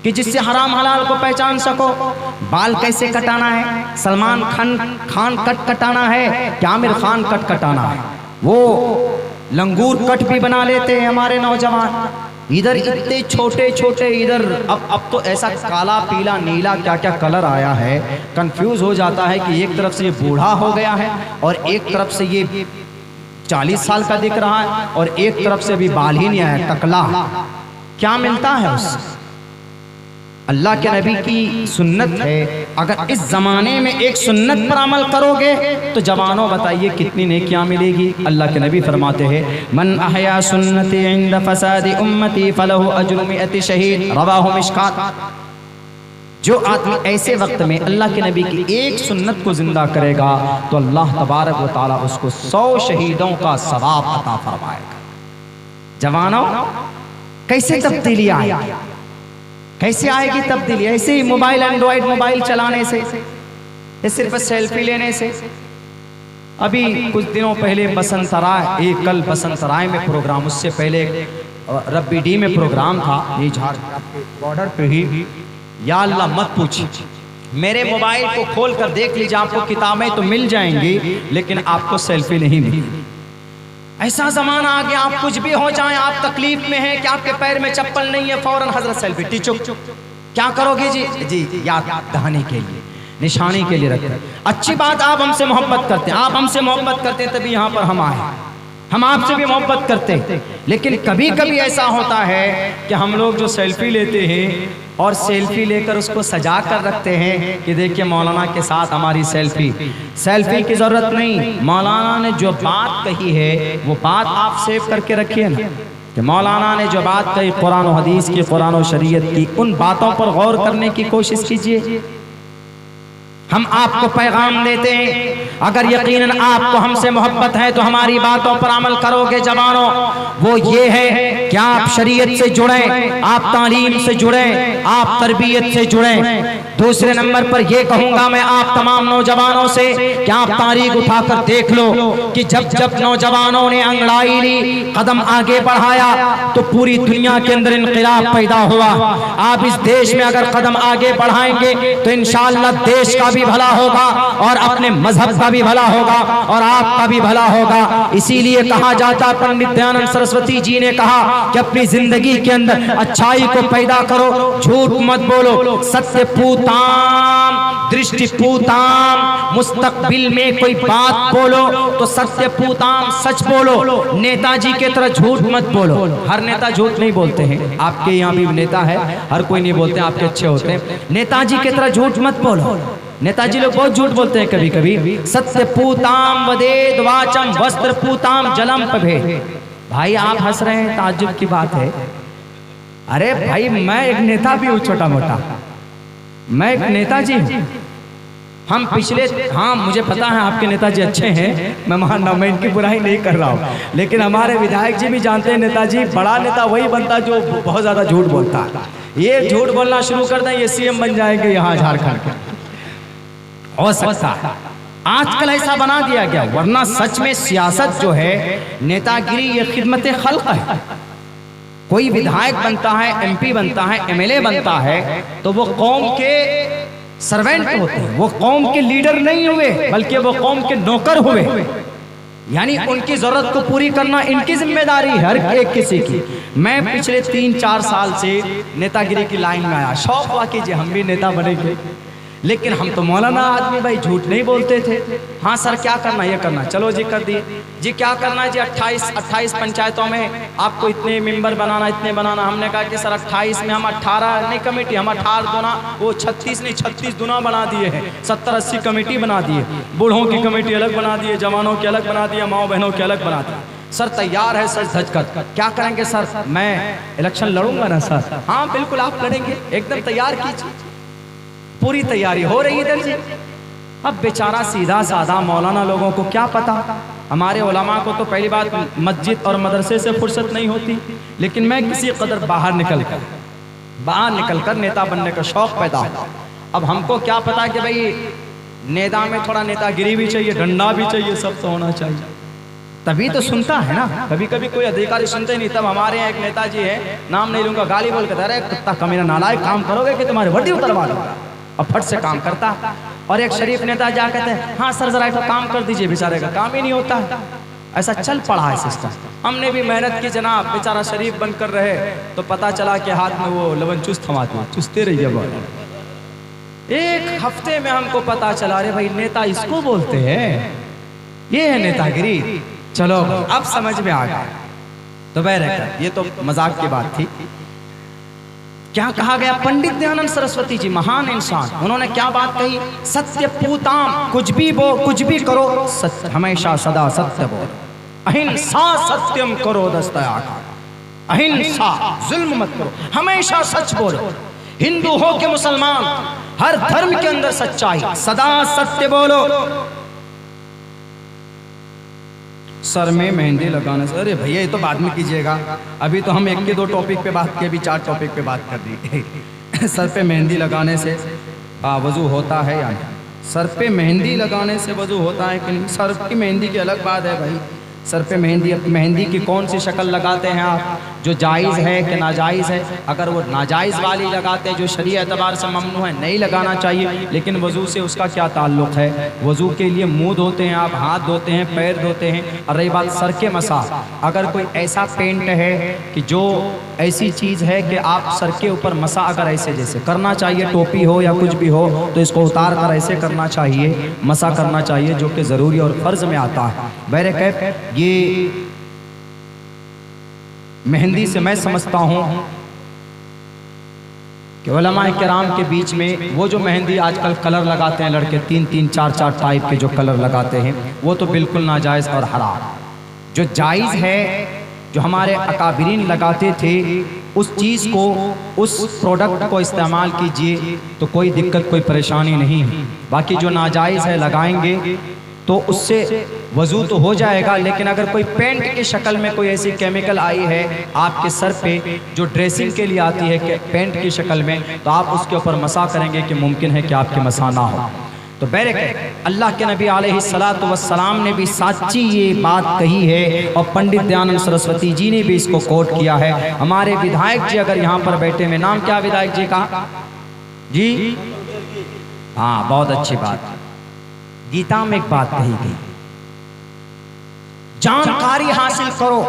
कि जिससे हराम हलाल को पहचान सको। बाल कैसे कटाना है, सलमान खान कट कटाना है क्या, आमिर खान कट कटाना है, वो लंगूर कट भी बना लेते हैं हमारे नौजवान। इधर इतने छोटे छोटे, इधर अब तो ऐसा काला पीला नीला क्या क्या कलर आया है, कंफ्यूज हो जाता है कि एक तरफ से ये बूढ़ा हो गया है और एक तरफ से ये 40 साल का दिख रहा है और एक तरफ से भी बाल ही नहीं आया, टकला। क्या मिलता है उससे? अल्लाह के नबी की सुन्नत है। अगर इस ज़माने में एक सुन्नत पर अमल करोगे तो जवानों बताइए कितनी नेकियां मिलेगी। अल्लाह के नबी फरमाते हैं, मन अहया सुन्नती इंद फसादी उम्मती फलहु अज्रु मिअति शहीद, रवाहु मिशकात। जो आदमी ऐसे वक्त में अल्लाह के नबी की एक सुन्नत को जिंदा करेगा तो अल्लाह तबारक व तआला उसको 100 शहीदों का सवाब अता फरमाएगा। जवानों, कैसे तब्दीली आएगी? कैसे आएगी तब्दीली? ऐसे ही मोबाइल, एंड्रॉइड मोबाइल चलाने से, सिर्फ सेल्फी लेने से। अभी कुछ दिनों पहले कल बसंतराय में प्रोग्राम, उससे पहले रब्बी डी में प्रोग्राम था, ये झारखंड बॉर्डर पे ही। या अल्लाह मत पूछिए, मेरे मोबाइल को खोल कर देख लीजिए, आपको किताबें तो मिल जाएंगी लेकिन आपको सेल्फी नहीं मिलेगी। ऐसा जमाना आ गया, आप कुछ भी हो जाए, आप तकलीफ में हैं कि आपके पैर में चप्पल नहीं है, फौरन हजरत सेल्फी टीचुक। क्या करोगे जी? जी याद दहाने के लिए, निशानी के लिए रखते। अच्छी बात, आप हमसे मोहब्बत करते हैं, आप हमसे मोहब्बत करते हैं तभी यहाँ पर हम आए। हम आपसे भी मोहब्बत करते हैं, लेकिन कभी कभी ऐसा होता है कि हम लोग जो सेल्फी लेते हैं और सेल्फी लेकर उसको सजा कर रखते हैं कि देखिए मौलाना के साथ हमारी सेल्फी। सेल्फी की जरूरत नहीं, मौलाना ने जो बात कही है वो बात आप सेव करके रखिए ना, कि मौलाना ने जो बात कही कुरान और हदीस की, कुरान और शरीयत की, उन बातों पर गौर करने की कोशिश कीजिए। हम आपको पैगाम देते हैं, अगर यकीनन आपको हमसे मोहब्बत है तो हमारी बातों पर अमल करोगे जवानों। वो ये है कि आप शरीयत से जुड़ें, आप तालीम से जुड़ें, आप तरबियत से जुड़ें। दूसरे नंबर पर यह कहूंगा मैं आप तमाम नौजवानों से कि आप तारीख उठाकर देख लो कि जब जब नौजवानों ने अंगड़ाई ली, कदम आगे बढ़ाया तो पूरी दुनिया के अंदर इनकलाब पैदा हुआ। आप इस देश में अगर कदम आगे बढ़ाएंगे तो इंशाअल्लाह देश का भी भला होगा और अपने मजहब का भी भला होगा और आपका भी भला होगा। इसीलिए कहा जाता, पंडित दयानंद सरस्वती जी ने कहा कि अपनी जिंदगी के अंदर अच्छाई को पैदा करो, झूठ मत बोलो, सत्य पूताम, दृष्टि पूताम, मुस्तकबिल में कोई बात बोलो तो सत्य पूताम, सच बोलो। नेताजी के तरह झूठ मत बोलो। हर नेता झूठ नहीं बोलते हैं, आपके यहाँ भी नेता है, हर कोई नहीं बोलते, आपके अच्छे होते हैं। नेताजी के तरह झूठ मत बोलो। नेताजी लोग बहुत झूठ बोलते हैं कभी कभी। सत्य पूताम वदेद वाचम वस्त्र पूताम जलम पभेद। भाई आप हंस रहे हैं, ताज्जुब की बात है। अरे भाई मैं एक नेता भी हूँ, छोटा मोटा, मैं एक नेताजी हूँ। हम पिछले, हाँ मुझे पता है आपके नेताजी अच्छे हैं, मैं मान रहा हूँ, मैं इनकी बुराई नहीं कर रहा हूँ, लेकिन हमारे विधायक जी भी जानते हैं नेताजी बड़ा नेता वही बनता जो बहुत ज्यादा झूठ बोलता है। ये झूठ बोलना शुरू कर दें, ये सीएम बन जाएंगे यहाँ झारखंड के। हो सकता है आजकल ऐसा बना दिया गया, वरना सच में सियासत जो है, नेतागिरी, ये खिदमत खल्क है। कोई विधायक बनता है, एमपी बनता है, एमएलए बनता है तो वो कौम के सर्वेंट होते हैं, वो कौम के लीडर नहीं हुए बल्कि वो कौम के नौकर हुए। यानी उनकी जरूरत को पूरी करना इनकी जिम्मेदारी है, हर एक किसी की। मैं पिछले 3-4 साल से नेतागिरी की लाइन में आया, शौक हुआ कि हम भी नेता बनेंगे, लेकिन हम तो मौलाना आदमी भाई, झूठ नहीं बोलते थे। हाँ सर क्या करना, ये करना, चलो जी कर दिए जी। क्या करना है जी? 28 पंचायतों में आपको इतने मेंबर बनाना, इतने बनाना। हमने कहा कि सर 28 में हम 18 नहीं कमेटी, हम 18 दुना, वो 36 नहीं 36 दुना बना दिए हैं। 70-80 कमेटी बना दिए, बूढ़ों की कमेटी अलग बना दिए, जवानों की अलग बना दिया, माओ बहनों की अलग बना दिया। सर तैयार है सर धज कर। क्या करेंगे सर? मैं इलेक्शन लड़ूंगा ना सर। हाँ बिल्कुल आप लड़ेंगे, एकदम तैयार कीजिए, पूरी तैयारी हो रही है जी। अब बेचारा सीधा साधा मौलाना लोगों को क्या पता, हमारे उलमा को तो पहली बात मस्जिद और मदरसे से फुर्सत नहीं होती, लेकिन मैं किसी कदर बाहर निकल कर नेता बनने का शौक पैदा हुआ। अब हमको क्या पता कि भाई नेता में थोड़ा नेतागिरी भी चाहिए, डंडा भी चाहिए, सब तो होना चाहिए, तभी तो सुनता है ना। कभी कभी कोई अधिकारी सुनते नहीं। तब हमारे यहाँ एक नेताजी है, नाम नहीं लूंगा, गाली बोल के अरे कुत्ता कमीना नालायक, काम करोगे कि तुम्हारे वर्दी उतरवा दूंगा, और फट से काम करता। और एक शरीफ नेता जा कहते हैं हाँ सर जरा काम कर दीजिए, बेचारे का काम ही नहीं होता है। ऐसा चल पड़ा है सिस्टम। हमने भी मेहनत की जनाब, बेचारा शरीफ बनकर रहे तो पता चला कि हाथ में वो लवन चुस्त थमाते, चुस्ते रहिए। एक हफ्ते में हमको पता चला अरे भाई नेता इसको बोलते हैं, ये है नेतागिरी। चलो अब समझ में आ गया। तो बहरकत ये तो मजाक की बात थी। क्या कहा गया? पंडित दयानंद सरस्वती जी महान इंसान, उन्होंने क्या बात कही? सत्य पूताम, कुछ भी करो सत्य, हमेशा सदा सत्य बोलो, अहिंसा सत्यम करो दस्तया, अहिंसा, जुल्म मत करो, हमेशा सच बोलो। हिंदू हो के मुसलमान, हर धर्म के अंदर सच्चाई, सदा सत्य बोलो। सर में मेहंदी लगाने से, अरे भैया ये तो बाद में कीजिएगा, अभी तो हम 1 के 2 टॉपिक पे बात की, अभी 4 टॉपिक पे बात कर दी। सर पे मेहंदी लगाने से वजू होता है या नहीं? सर पे मेहंदी लगाने से वजू होता है कि नहीं? सर की मेहंदी की अलग बात है भाई। सर पे मेहंदी की कौन सी शक्ल लगाते हैं आप, जो जायज़ है कि नाजायज़ है? अगर वो नाजायज़ वाली लगाते हैं जो शरीय एतबार से ममनू है, नहीं लगाना चाहिए, लेकिन वज़ू से उसका क्या ताल्लुक़ है? वज़ू के लिए मुंह धोते हैं आप, हाथ धोते हैं, पैर धोते हैं। और रही बात सर के मसा, अगर कोई ऐसा पेंट है कि जो ऐसी चीज़ है कि आप सर के ऊपर मसा अगर ऐसे जैसे करना चाहिए, टोपी हो या कुछ भी हो, तो इसको उतार कर ऐसे करना चाहिए, मसा करना चाहिए, जो कि ज़रूरी और फ़र्ज़ में आता है। बहरकैफ ये मेहंदी से मैं समझता हूँ कि उलमाए किराम के बीच में वो जो मेहंदी आजकल कलर लगाते हैं लड़के, 3-3, 4-4 टाइप के जो कलर लगाते हैं, वो तो बिल्कुल नाजायज़ और हराम। जो जायज़ है, जो हमारे अकाबिरीन लगाते थे, उस चीज़ को, उस प्रोडक्ट को इस्तेमाल कीजिए तो कोई दिक्कत, कोई परेशानी नहीं है। बाकी जो नाजायज़ है लगाएंगे तो उससे वज़ू तो हो जाएगा, लेकिन अगर कोई पेंट की शक्ल में कोई ऐसी केमिकल आई है आपके सर पे जो ड्रेसिंग के लिए आती है कि पेंट की शक्ल में, तो आप उसके ऊपर मसा करेंगे कि मुमकिन है कि आपके मसा ना हो। तो बहरकैफ अल्लाह के नबी अलैहिस्सलातु वस्सलाम ने भी सच्ची ये बात कही है, और पंडित दयानंद सरस्वती जी ने भी इसको कोट किया है। हमारे विधायक जी अगर यहाँ पर बैठे में, नाम क्या विधायक जी का जी? हाँ, बहुत अच्छी बात। गीता में एक बात कही गई, जानकारी हासिल करो,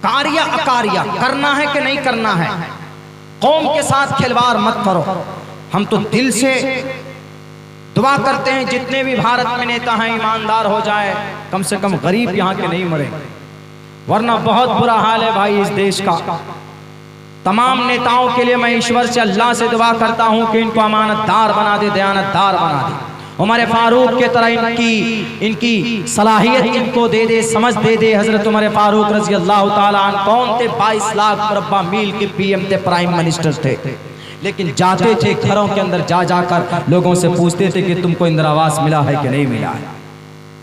कार्य अकार्य करना है कि नहीं करना है, कौम के साथ खिलवाड़ मत करो। हम तो दिल से दुआ करते हैं जितने भी भारत में नेता हैं ईमानदार हो जाए, कम से कम गरीब यहाँ के नहीं मरे, वरना बहुत बुरा हाल है भाई इस देश का। तमाम नेताओं के लिए मैं ईश्वर से, अल्लाह से दुआ करता हूँ कि इनको अमानतदार बना दे, दयानतदार बना दे। उमर फारूक के तरह इनकी सलाहियत इनको दे दे, समझ दे दे। हजरत उमर फारूक रज़ी अल्लाह ताला अन्हु कौन थे? 22 लाख मुरब्बा मील के PM थे, प्राइम मिनिस्टर थे, लेकिन जाते थे घरों के अंदर, जा जाकर लोगों से पूछते थे कि तुमको इंदिरा आवास मिला है कि नहीं मिला है।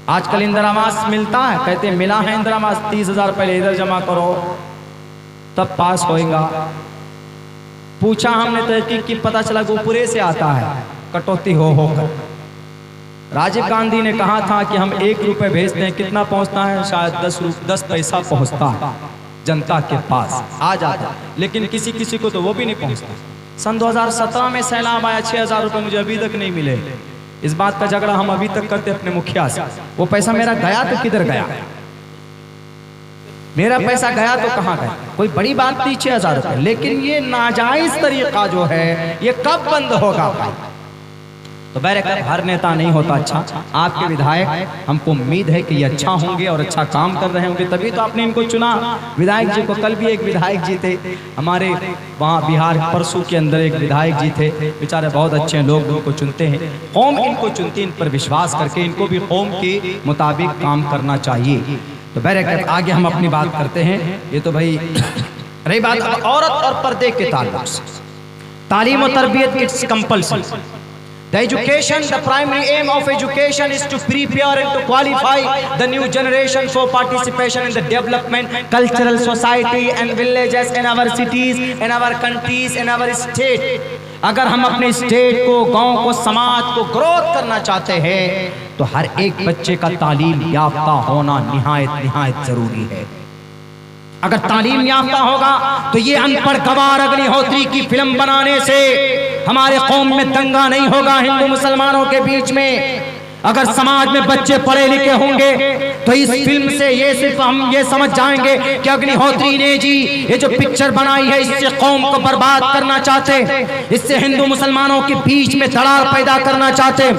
आजकल इंदिरा आवास मिलता है, कहते हैं मिला है इंदिरा आवास, 30,000 पहले इधर जमा करो तब पास होएगा। पूछा हमने तहकीक की, पता चला गोपुरे से आता है, कटौती हो होकर। राजीव गांधी ने कहा था कि हम 1 रुपये भेजते हैं, कितना पहुंचता है? शायद 10 पैसा पहुंचता है जनता के पास, आ जाता, लेकिन किसी किसी को तो वो भी नहीं पहुंचता। सन 2017 में सैलाब आया, 6,000 रुपये मुझे अभी तक नहीं मिले। इस बात का झगड़ा हम अभी तक करते अपने मुखिया से, वो पैसा मेरा गया तो किधर गया? मेरा पैसा गया तो कहाँ गया? कोई बड़ी बात नहीं 6,000 रुपये, लेकिन ये नाजायज तरीका जो है ये कब बंद होगा भाई? तो बहरकैफ हर नेता नहीं होता अच्छा। आपके विधायक, हमको उम्मीद है कि ये अच्छा होंगे और अच्छा काम कर रहे होंगे, तभी तो आपने इनको चुना विधायक जी को। कल भी एक विधायक जी थे हमारे वहाँ बिहार, परसों के अंदर एक विधायक जी थे, बेचारे बहुत अच्छे लोग उनको चुनते हैं, कौम इनको चुनती, इन पर विश्वास करके इनको भी कौम के मुताबिक काम करना चाहिए। तो बहरकैफ आगे हम अपनी बात करते हैं। ये तो भाई रही बात औरत और पर्दे के ताल्लुक से। तालीम और तरबियत it's compulsory. The education, the primary aim of education is to prepare and to qualify the new generation for participation in the development, cultural society and villages in our cities, in our countries, in our state. अगर हम अपने state को, गांव को, समाज को growth करना चाहते हैं तो हर एक बच्चे का तालीम याफ्ता होना निहायत जरूरी है। अगर तालीम याफ्ता होगा तो ये अनपढ़ गवार अग्निहोत्री की फिल्म बनाने से हमारे कौम में दंगा नहीं होगा हिंदू मुसलमानों के बीच में। अगर समाज में बच्चे पढ़े लिखे होंगे तो इस फिल्म से ये सिर्फ हम ये समझ जाएंगे कि अग्निहोत्री ने जी ये जो पिक्चर बनाई है इससे कौम को बर्बाद करना चाहते, इससे हिंदू मुसलमानों के बीच में दरार पैदा करना चाहते।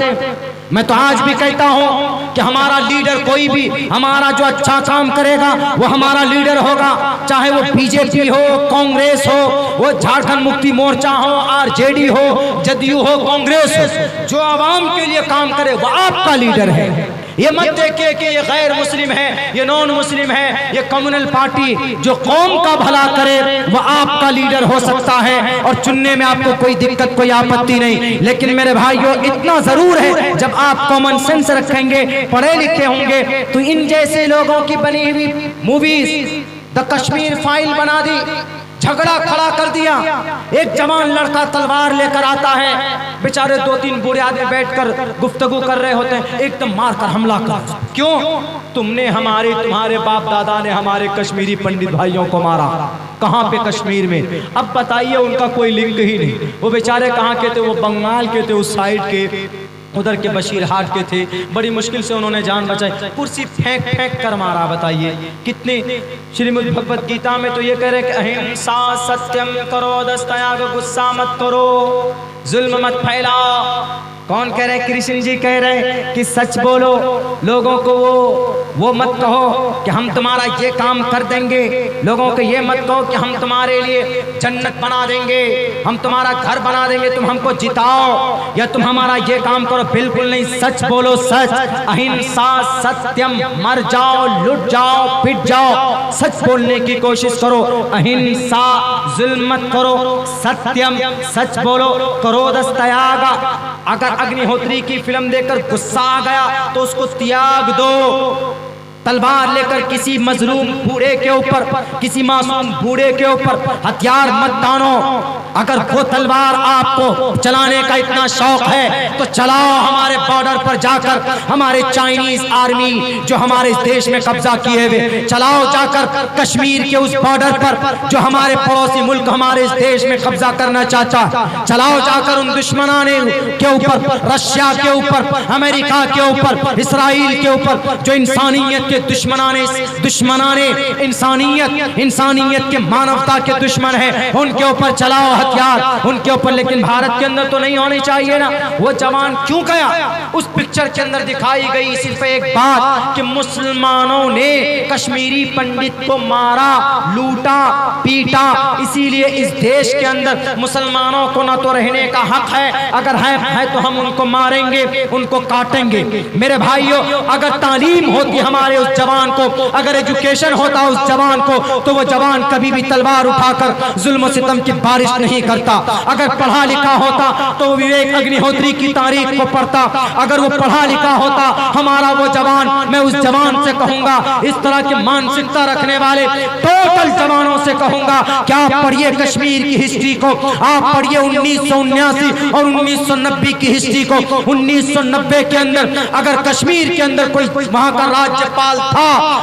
मैं तो आज भी कहता हूं कि हमारा लीडर कोई भी, हमारा जो अच्छा काम करेगा वो हमारा लीडर होगा, चाहे वो बीजेपी हो, कांग्रेस हो, वो झारखंड मुक्ति मोर्चा हो, आरजेडी हो, जदयू हो, कांग्रेस हो, जो आवाम के लिए काम करे वो आपका लीडर है। ये मत देखिए कि ये गैर मुस्लिम है, ये नॉन मुस्लिम है, ये कम्युनल पार्टी। जो कौम का भला करे वो आपका लीडर हो सकता है और चुनने में आपको कोई दिक्कत, कोई आपत्ति नहीं। लेकिन मेरे भाइयों, इतना जरूर है, जब आप कॉमन सेंस रखेंगे, पढ़े लिखे होंगे, तो इन जैसे लोगों की बनी हुई मूवीज द कश्मीर फाइल बना दी, झगड़ा खड़ा कर दिया। एक जवान लड़का तलवार लेकर आता है, बेचारे 2-3 बूढ़े आदमी बैठकर गुफ्तगू कर रहे होते हैं, एकदम मारकर हमला कर। क्यों? तुमने तुम्हारे बाप दादा ने हमारे कश्मीरी पंडित भाइयों को मारा। कहाँ पे? कश्मीर में। अब बताइए, उनका कोई लिंक ही नहीं। वो बेचारे कहाँ के थे? वो बंगाल के थे, उस साइड के, उधर के बशीरहाट के थे। बड़ी मुश्किल से उन्होंने जान बचाई, कुर्सी फेंक फेंक कर मारा। बताइए कितने। श्रीमद् भगवत गीता में तो ये कह रहे कि अहिंसा सत्यम करो, दस्तयाग गुस्सा मत करो, जुल्म मत फैलाओ। कौन कह रहे? कृष्ण जी कह रहे कि सच बोलो, लोगों को वो मत कहो कि हम तुम्हारा ये काम कर देंगे, लोगों को ये मत कहो कि हम तुम्हारे लिए जन्नत बना देंगे, हम तुम्हारा घर बना देंगे, तुम हमको जिताओ या तुम हमारा ये काम करो। बिल्कुल नहीं, सच बोलो, सच। अहिंसा सत्यम, मर जाओ, लुट जाओ, पिट जाओ, सच बोलने की कोशिश करो। अहिंसा, जुल्म मत करो, सत्यम, सच बोलो, करो दस्तयाग। अगर अग्निहोत्री की फिल्म देखकर गुस्सा आ गया तो उसको त्याग दो। तलवार लेकर किसी मजलूम बूढ़े के ऊपर, किसी मासूम बूढ़े के ऊपर हथियार मत तानो। अगर वो तलवार आपको चलाने का इतना शौक है तो चलाओ। हमारे बॉर्डर पर जाकर हमारे चाइनीज आर्मी जो हमारे देश में कब्जा किए हुए, चलाओ जाकर कश्मीर के उस बॉर्डर पर जो हमारे पड़ोसी मुल्क हमारे इस देश में कब्जा करना चाहता, चलाओ जाकर उन दुश्मनाने के ऊपर, रशिया के ऊपर, अमेरिका के ऊपर, इसराइल के ऊपर, जो इंसानियत दुश्मनाने इंसानियत के, मानवता के दुश्मन है, उनके ऊपर चलाओ हथियार, उनके ऊपर। लेकिन भारत के अंदर तो नहीं होनी चाहिए ना। वो जवान क्यों गया? उस पिक्चर के अंदर दिखाई गई सिर्फ एक बात कि मुसलमानों ने कश्मीरी पंडित को मारा, लूटा, पीटा। इसीलिए इस देश के अंदर मुसलमानों को ना तो रहने का हक है, अगर है तो हम उनको मारेंगे, उनको काटेंगे। मेरे भाइयों, अगर तालीम होती हमारे उस जवान को, अगर एजुकेशन होता उस जवान को, तो वो जवान कभी भी तलवार उठाकर जुल्म सितम की बारिश नहीं करता। अगर पढ़ा लिखा होता तो विवेक अग्निहोत्री की तारीख को पढ़ता। अगर वो पढ़ा लिखा होता हमारा वो जवान, मैं उस जवान से कहूंगा, इस तरह की मानसिकता रखने वाले टोटल जवानों से कहूंगा कि आप पढ़िए कश्मीर की हिस्ट्री को, आप पढ़िए 1979 और 1990 की हिस्ट्री को। 1990 के अंदर अगर कश्मीर के अंदर कोई वहां का राज्यपाल था,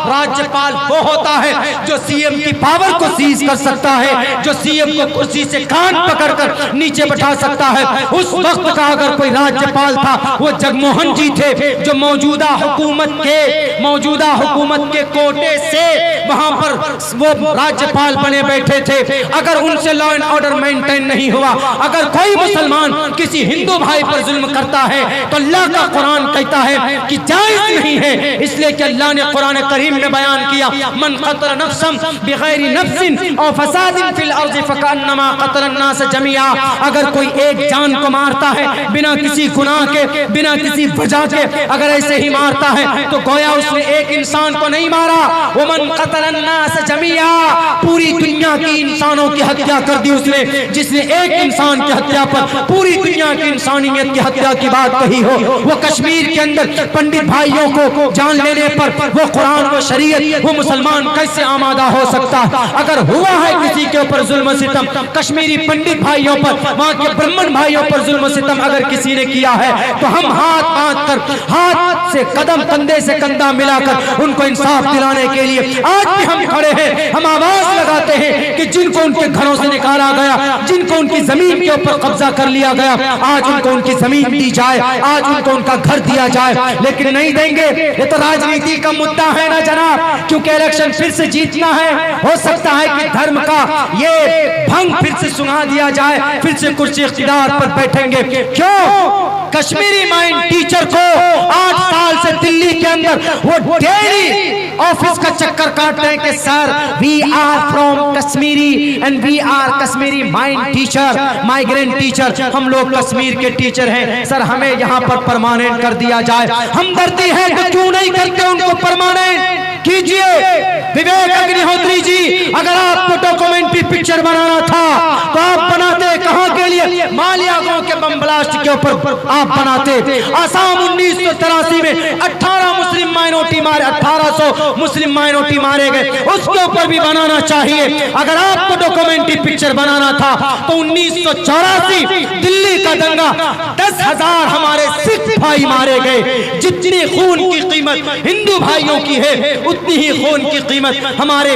राज्यपाल वो होता है जो सीएम की पावर को सीज कर सकता है, जो सीएम को कुर्सी से कान पकड़कर नीचे बैठा सकता है। उस वक्त का अगर कोई राज्यपाल था वो जगमोहन जी थे, जो मौजूदा हुकूमत के कोटे से वहां पर वो राज्यपाल बने बैठे थे। अगर उनसे लॉ एंड ऑर्डर मेंटेन नहीं हुआ, अगर कोई मुसलमान किसी हिंदू भाई पर जुल्म करता है तो अल्लाह का कुरान कहता है कि जायज नहीं है। इसलिए कि अल्लाह ने कुरान करीम में बयान किया, मन क़तल नफ्सन बिगैरि नफ्सिन और फसादिन फिल अर्ज़ि फकअन्नमा क़तल अन्नास जमीआ। अगर कोई एक जान को मारता है बिना किसी गुनाह के, बिना किसी वजह के, अगर ऐसे ही मारता है तो गोया उसने एक इंसान को नहीं मारा। वो मन क़तल अन्नास जमीआ, पूरी दुनिया की इंसानों की हत्या कर दी उसने। जिसने एक इंसान की हत्या पर पूरी दुनिया की इंसानियत की हत्या की बात कही हो, वो कश्मीर के अंदर पंडित भाइयों को जान लेने पर वो कुरान, वो शरीयत, वो मुसलमान कैसे आमादा हो सकता? अगर हुआ है किसी के ऊपर जुल्म सितम, कश्मीरी पंडित भाइयों पर, वहां के ब्राह्मण भाइयों पर जुल्म सितम अगर किसी ने किया है तो हम हाथ बांध कर, हाथ से कदम, कंधे से कंधा मिलाकर उनको इंसाफ दिलाने के लिए आज भी हम खड़े हैं। हम आवाज लगाते हैं कि जिनको उनके घरों से निकाला गया, जिनको उनकी जमीन के ऊपर कब्जा कर लिया गया, आज उनको उनकी जमीन दी जाए, आज उनको उनका घर दिया जाए। लेकिन नहीं देंगे। ये तो राजनीति का मुद्दा है ना जनाब, क्योंकि इलेक्शन फिर से जीतना है। हो सकता है कि धर्म का ये भंग फिर से सुना दिया जाए, फिर से कुर्सी इख्तिदार पर बैठेंगे। क्यों? कश्मीरी माइंड टीचर को 8 साल से दिल्ली के अंदर वो डेली ऑफिस का चक्कर काटते हैं कि sir we are from Kashmiri and we are Kashmiri mind teacher, migrant teacher, हम लोग कश्मीर के टीचर हैं सर, हमें यहाँ पर परमानेंट कर दिया जाए। हमदर्दी है तो क्यों नहीं करते उनको परमानेंट कीजिए। विवेक अग्निहोत्री जी, अगर आपको डॉक्यूमेंट्री पिक्चर बनाना था तो आप बनाते कहां के लिए? मालिया गांव के बम ब्लास्ट के ऊपर आप बनाते। आसाम 1983 में 18 मुस्लिम माइनॉरिटी मारे, 1800 मुस्लिम माइनॉरिटी मारे गए, उसके ऊपर भी बनाना चाहिए। अगर आपको डॉक्यूमेंट्री पिक्चर बनाना था तो 1984 दिल्ली का दंगा, 10,000 हमारे सिख भाई मारे गए। जितनी खून की कीमत हिंदू भाइयों की है उतनी ही खून की कीमत हमारे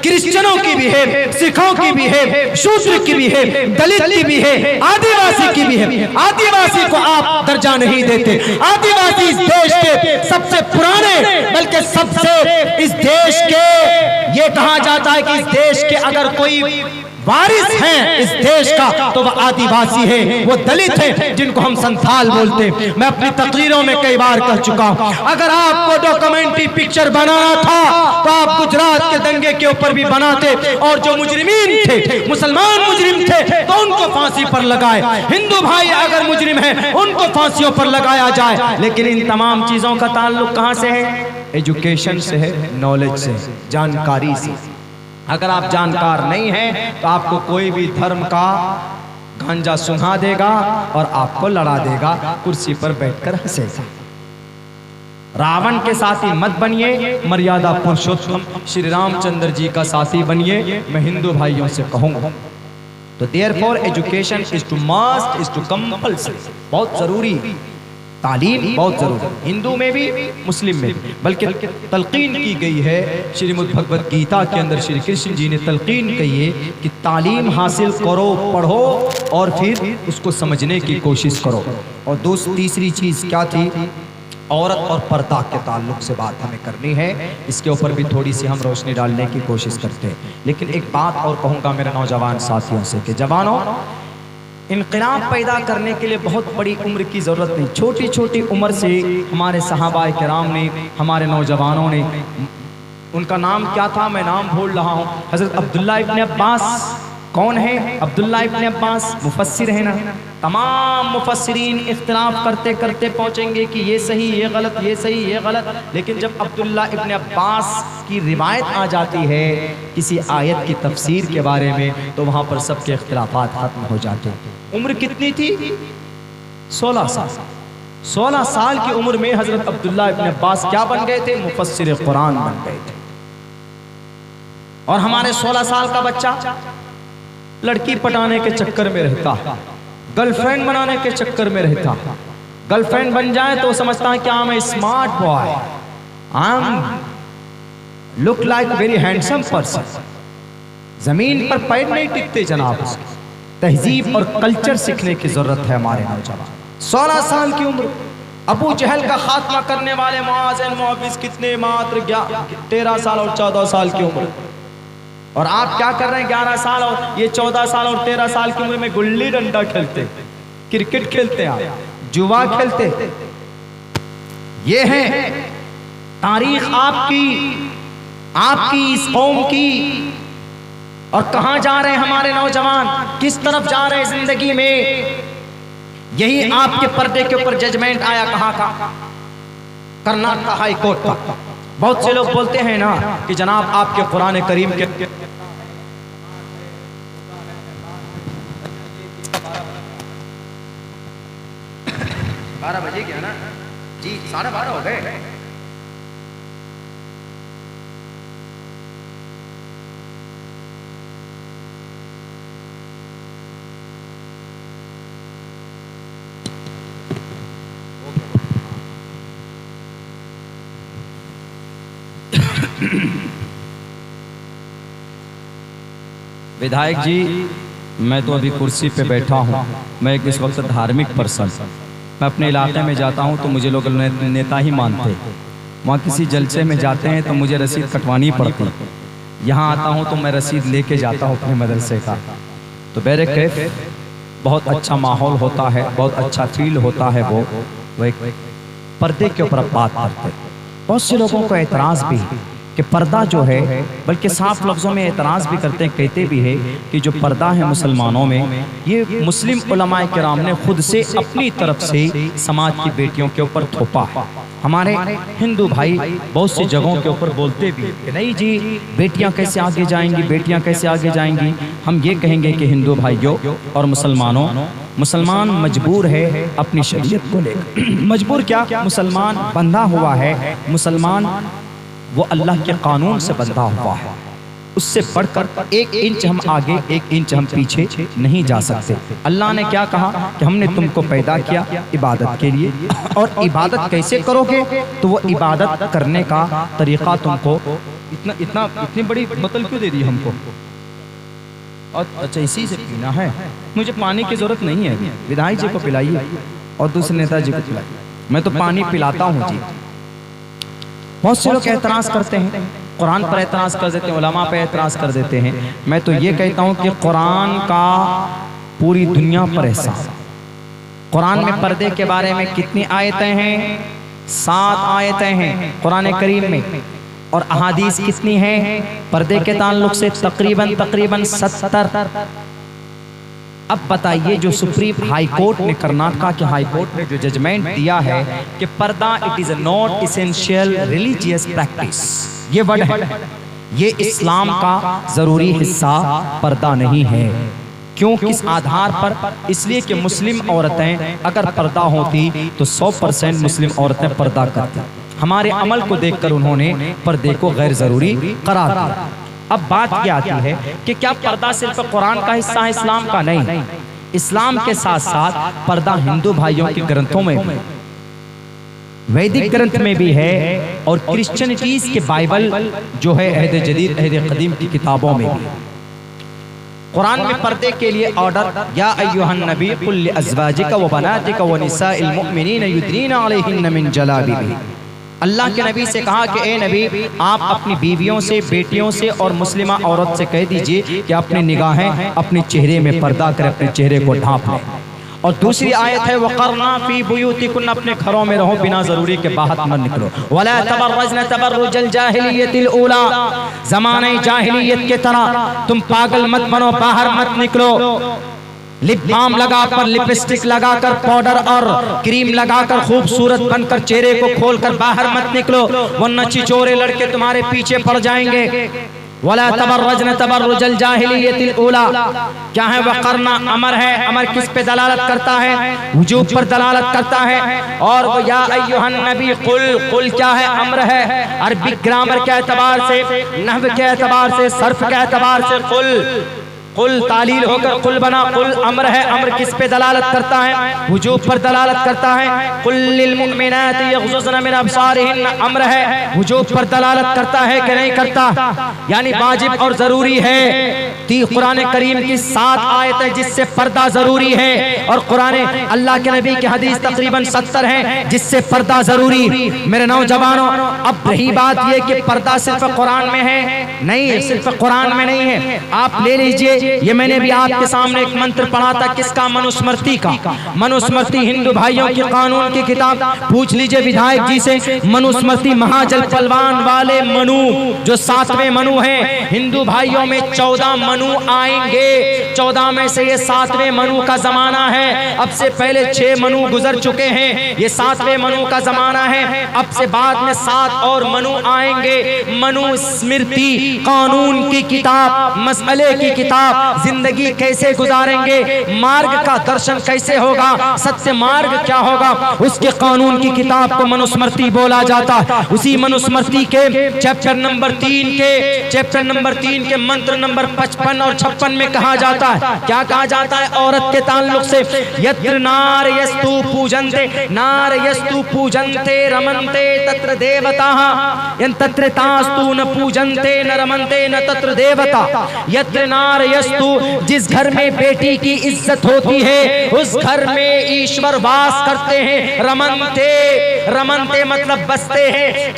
क्रिश्चियनों की भी है, सिखों की भी है, शूद्र की भी है, दलित की भी है, आदिवासी की भी है। आदिवासी को आप दर्जा नहीं देते। आदिवासी इस देश के सबसे पुराने, बल्कि सबसे इस देश के, ये कहा जाता है कि इस देश के अगर कोई वारिस हैं इस देश का तो वह आदिवासी है, वो दलित है जिनको हम संथाल बोलते हैं। मैं अपनी तकरीरों में कई बार कह चुका हूं, अगर आपको डॉक्यूमेंट्री पिक्चर बनाना था तो आप गुजरात के दंगे के ऊपर भी बनाते, और जो मुजरिमीन थे, मुसलमान मुजरिम थे तो उनको फांसी पर लगाए, हिंदू भाई अगर मुजरिम है उनको फांसियों पर लगाया जाए। लेकिन इन तमाम चीजों का ताल्लुक कहां से है? एजुकेशन से है, नॉलेज से, जानकारी से। अगर आप जानकार नहीं हैं तो आपको कोई भी धर्म का गांजा सुना देगा और आपको लड़ा देगा, कुर्सी पर बैठकर हंसेगा। रावण के साथी मत बनिए, मर्यादा पुरुषोत्तम श्री रामचंद्र जी का साथी बनिए, मैं हिंदू भाइयों से कहूंगा। तो therefore education is to must, is to compulsory, बहुत जरूरी, तालीम बहुत जरूरी, हिंदू में भी मुस्लिम में भी। बल्कि तलकीन की गई है श्रीमद् भगवत गीता के अंदर, श्री कृष्ण जी ने तलकीन कही है कि तालीम हासिल करो, पढ़ो और फिर उसको समझने की कोशिश करो। और तीसरी चीज़ क्या थी? औरत और पर्दा के ताल्लुक से बात हमें करनी है, इसके ऊपर भी थोड़ी सी हम रोशनी डालने की कोशिश करते हैं। लेकिन एक बात और कहूँगा मेरे नौजवान साथियों से कि जवानों, इनकलाब पैदा करने के लिए बहुत बड़ी उम्र की ज़रूरत नहीं। छोटी छोटी उम्र से हमारे सहाबाए किराम ने, हमारे नौजवानों ने, उनका नाम क्या था मैं नाम भूल रहा हूँ, हज़रत अब्दुल्ला इब्न अब्बास। कौन है अब्दुल्ला इब्न अब्बास? मुफस्सिर है ना। तमाम मुफस्सिरीन इख्तिलाफ करते करते पहुँचेंगे कि ये सही, ये गलत, ये सही, ये गलत। लेकिन जब अब्दुल्ला इब्न अब्बास की रिवायत आ जाती है किसी आयत की तफसीर के बारे में, तो वहाँ पर सबके इख्तिलाफात खत्म हो जाते हैं। उम्र कितनी थी? 16 साल। 16 साल की उम्र में हज़रत अब्दुल्ला इब्न अब्बास क्या बन गए थे? मुफस्सिर कुरान बन गए थे। और हमारे 16 साल का बच्चा लड़की पटाने के चक्कर में रहता, गर्लफ्रेंड बनाने के चक्कर में रहता। गर्लफ्रेंड बन जाए तो समझता है कि I am smart boy, I am look like very handsome person. जमीन पर पैर नहीं टिकते जनाब। तहजीब और कल्चर सीखने की जरूरत है हमारे नौजवान। 16 साल की उम्र, अबू जहल का खात्मा करने वाले मुआज़ एंड मुआविज़ कितने? मात्र 13 साल और 14 साल की उम्र। और आप क्या कर रहे हैं? 11 साल और ये 14 साल और 13 साल की उम्र में गुल्ली डंडा खेलते, क्रिकेट खेलते, आप जुआ खेलते। ये है तारीख आपकी इस कौम की। और कहाँ जा रहे हैं हमारे नौजवान? किस तरफ जा रहे हैं जिंदगी में? यही आपके पर्दे के ऊपर जजमेंट आया कहाँ का? कर्नाटक हाई कोर्ट का। बहुत से लोग बोलते हैं ना कि जनाब आपके कुरान करीम के 12 बजे गया ना जी, 12:30 हो गए। विधायक जी, मैं तो अभी कुर्सी पे बैठा हूँ, मैं एक इस वक्त धार्मिक पर्सन। मैं अपने इलाके में जाता हूँ तो मुझे लोग नेता ही मानते। वहाँ किसी जलसे में जाते हैं तो मुझे रसीद कटवानी पड़ती। यहाँ आता हूँ तो मैं रसीद लेके जाता हूँ अपने मदरसे का। तो बैरे कैफ बहुत अच्छा माहौल होता है, बहुत अच्छा फील होता है। वो एक पर्दे के ऊपर बात करते। बहुत से लोगों को एतराज़ भी कि पर्दा जो है, बल्कि साफ लफ्ज़ों में एतराज़ भी करते हैं, कहते भी है कि जो पर्दा है मुसलमानों में, ये मुस्लिम उलमाए किराम ने खुद से अपनी तरफ से समाज की बेटियों के ऊपर थोपा है। हमारे हिंदू भाई बहुत सी जगहों के ऊपर बोलते भी कि नहीं जी, बेटियां कैसे आगे जाएंगी, बेटियां कैसे आगे जाएंगी। हम ये कहेंगे कि हिंदू भाइयों और मुसलमानों, मुसलमान मजबूर है अपनी शरीयत को लेकर। मजबूर क्या, मुसलमान बंधा हुआ है। मुसलमान वो अल्लाह के कानून से बंधा हुआ है, उससे बढ़कर 1 इंच हम आगे 1 इंच हम पीछे नहीं जा सकते। अल्लाह ने क्या कहा कि हमने तुमको पैदा किया इबादत के लिए, और इबादत कैसे करोगे, तो वो इबादत करने का तरीका तुमको इतनी बड़ी बोतल क्यों दे दी हमको, और अच्छा इसी से पीना है, मुझे पानी की जरूरत नहीं है, विधायक जी को पिलाइए और दूसरे नेताजी को पिलाइए, मैं तो पानी पिलाता हूँ जी। बहुत से लोग एतराज़ करते हैं, कुरान पर एतराज़ कर देते हैं, उलमा पर एतराज़ कर देते हैं। मैं तो ये कहता हूँ कि कुरान का पूरी दुनिया पर एहसान। कुरान में पर्दे के बारे में कितनी आयतें हैं? 7 आयतें हैं कुरान करीम में, और अहादीस कितनी हैं पर्दे के ताल्लुक से? तकरीबन 70। अब बताइए, जो सुप्रीम हाई कोर्ट ने, कर्नाटका के हाई कोर्ट ने जो जजमेंट दिया है कि पर्दा it is not essential religious practice, ये वर्ड है, ये इस्लाम का जरूरी हिस्सा पर्दा नहीं है। क्यों, किस आधार पर? इसलिए कि मुस्लिम औरतें अगर पर्दा होती तो 100% मुस्लिम औरतें पर्दा करती। हमारे अमल को देखकर उन्होंने पर्दे को गैर जरूरी करार दिया। अब बात क्या आती है कि क्या पर्दा सिर्फ कुरान का हिस्सा है, इस्लाम का? नहीं, इस्लाम के साथ साथ पर्दा हिंदू भाइयों के ग्रंथों में भी, वैदिक ग्रंथ में भी है, और क्रिश्चियनिटीज के बाइबल जो है अहद जदीद अहद कदीम की किताबों में भी। कुरान में पर्दे के लिए ऑर्डर, या अय्युहन नबी कुल लिअज़वाजिका व बनातिका व निसाइल मुमिनीन युदनीना अलैहिन्ना मिन जलाबिबिहिन। अल्लाह के नबी से कहा कि ए नबी, आप अपनी बीवियों से, बेटियों से और मुस्लिमा औरत से कह दीजिए कि अपनी निगाहें अपने चेहरे में पर्दा कर अपने चेहरे को ढांप लें। और दूसरी आयत है वक़रना फी बुयूतिकुन्ना, अपने घरों में रहो, बिना जरूरी के बाहर मत निकलो। वला तबर्रजना तबर्रुजल जाहिलियतिल ऊला, ज़माने जाहिलियत के तरह तुम पागल मत बनो, बाहर मत निकलो। लिप बाम लगाकर, लिपस्टिक लगाकर, पाउडर और क्रीम लगाकर खूबसूरत बनकर चेहरे को खोलकर बाहर मत निकलो, वरना चिचोरे लड़के तुम्हारे पीछे पड़ जाएंगे। वला तबर्रजन तबर्रुजल जाहिलियतिल ऊला, क्या है? वक़रना अमर है, अमर किस पे दलालत करता है? वजूब पर दलालत करता है। और वो या अय्युहन नबी कुल क्या है? अम्र है। अरबिक ग्रामर के एतबार से, नहव के एतबार से, सर्फ के एतबार से कुल तालील होकर कुल बना। कुल अम्र है, अम्र किस पे दलालत करता है? वजूब पर दलालत करता है। कुल लिल मुमिनाति यग़ज़ज़न मिन अब्सारिहिन्न, अम्र है, वजूब पर दलालत करता है कि नहीं करता? यानी वाजिब और जरूरी है। कुरान करीम की 7 आयतें जिससे पर्दा जरूरी है, और कुरान अल्लाह के नबी की हदीस तकरीबन 70 हैं जिससे पर्दा जरूरी। मेरे नौजवानों, अब रही बात ये कि पर्दा सिर्फ कुरान में है, नहीं, सिर्फ कुरान में नहीं है। आप ले लीजिए, ये मैंने भी आपके सामने एक मंत्र पढ़ा था, किसका? मनुस्मृति का। मनुस्मृति हिंदू भाइयों की कानून की किताब, पूछ लीजिए विधायक जी से। मनुस्मृति महाजल पलवान वाले मनु, जो 7वें मनु हैं, हिंदू भाइयों में 14 मनु आएंगे। 14 में से ये 7वें मनु का जमाना है। अब से पहले 6 मनु गुजर चुके हैं, ये 7वें मनु का जमाना है। अब से बाद में 7 और मनु आएंगे। मनुस्मृति कानून की किताब, मसले की किताब, जिंदगी कैसे गुजारेंगे, मार्ग का दर्शन कैसे होगा, सत्य मार्ग क्या होगा, उसके कानून की किताब को मनुस्मृति बोला जाता है। उसी मनुस्मृति के चैप्टर नंबर 3 के मंत्र नंबर 55 और 56 में कहा जाता है, क्या कहा जाता है? औरत के ताल्लुक से, यत्र नार यस्तु पूजन्ते रमन्ते तत्र देवताः, यं तत्र तास्तु न पूजन्ते न रमन्ते न तत्र देवता। यत्र नार यस्तु, जिस घर में बेटी की इज्जत होती है उस घर में ईश्वर वास करते हैं। रमन्ते मतलब बसते हैं।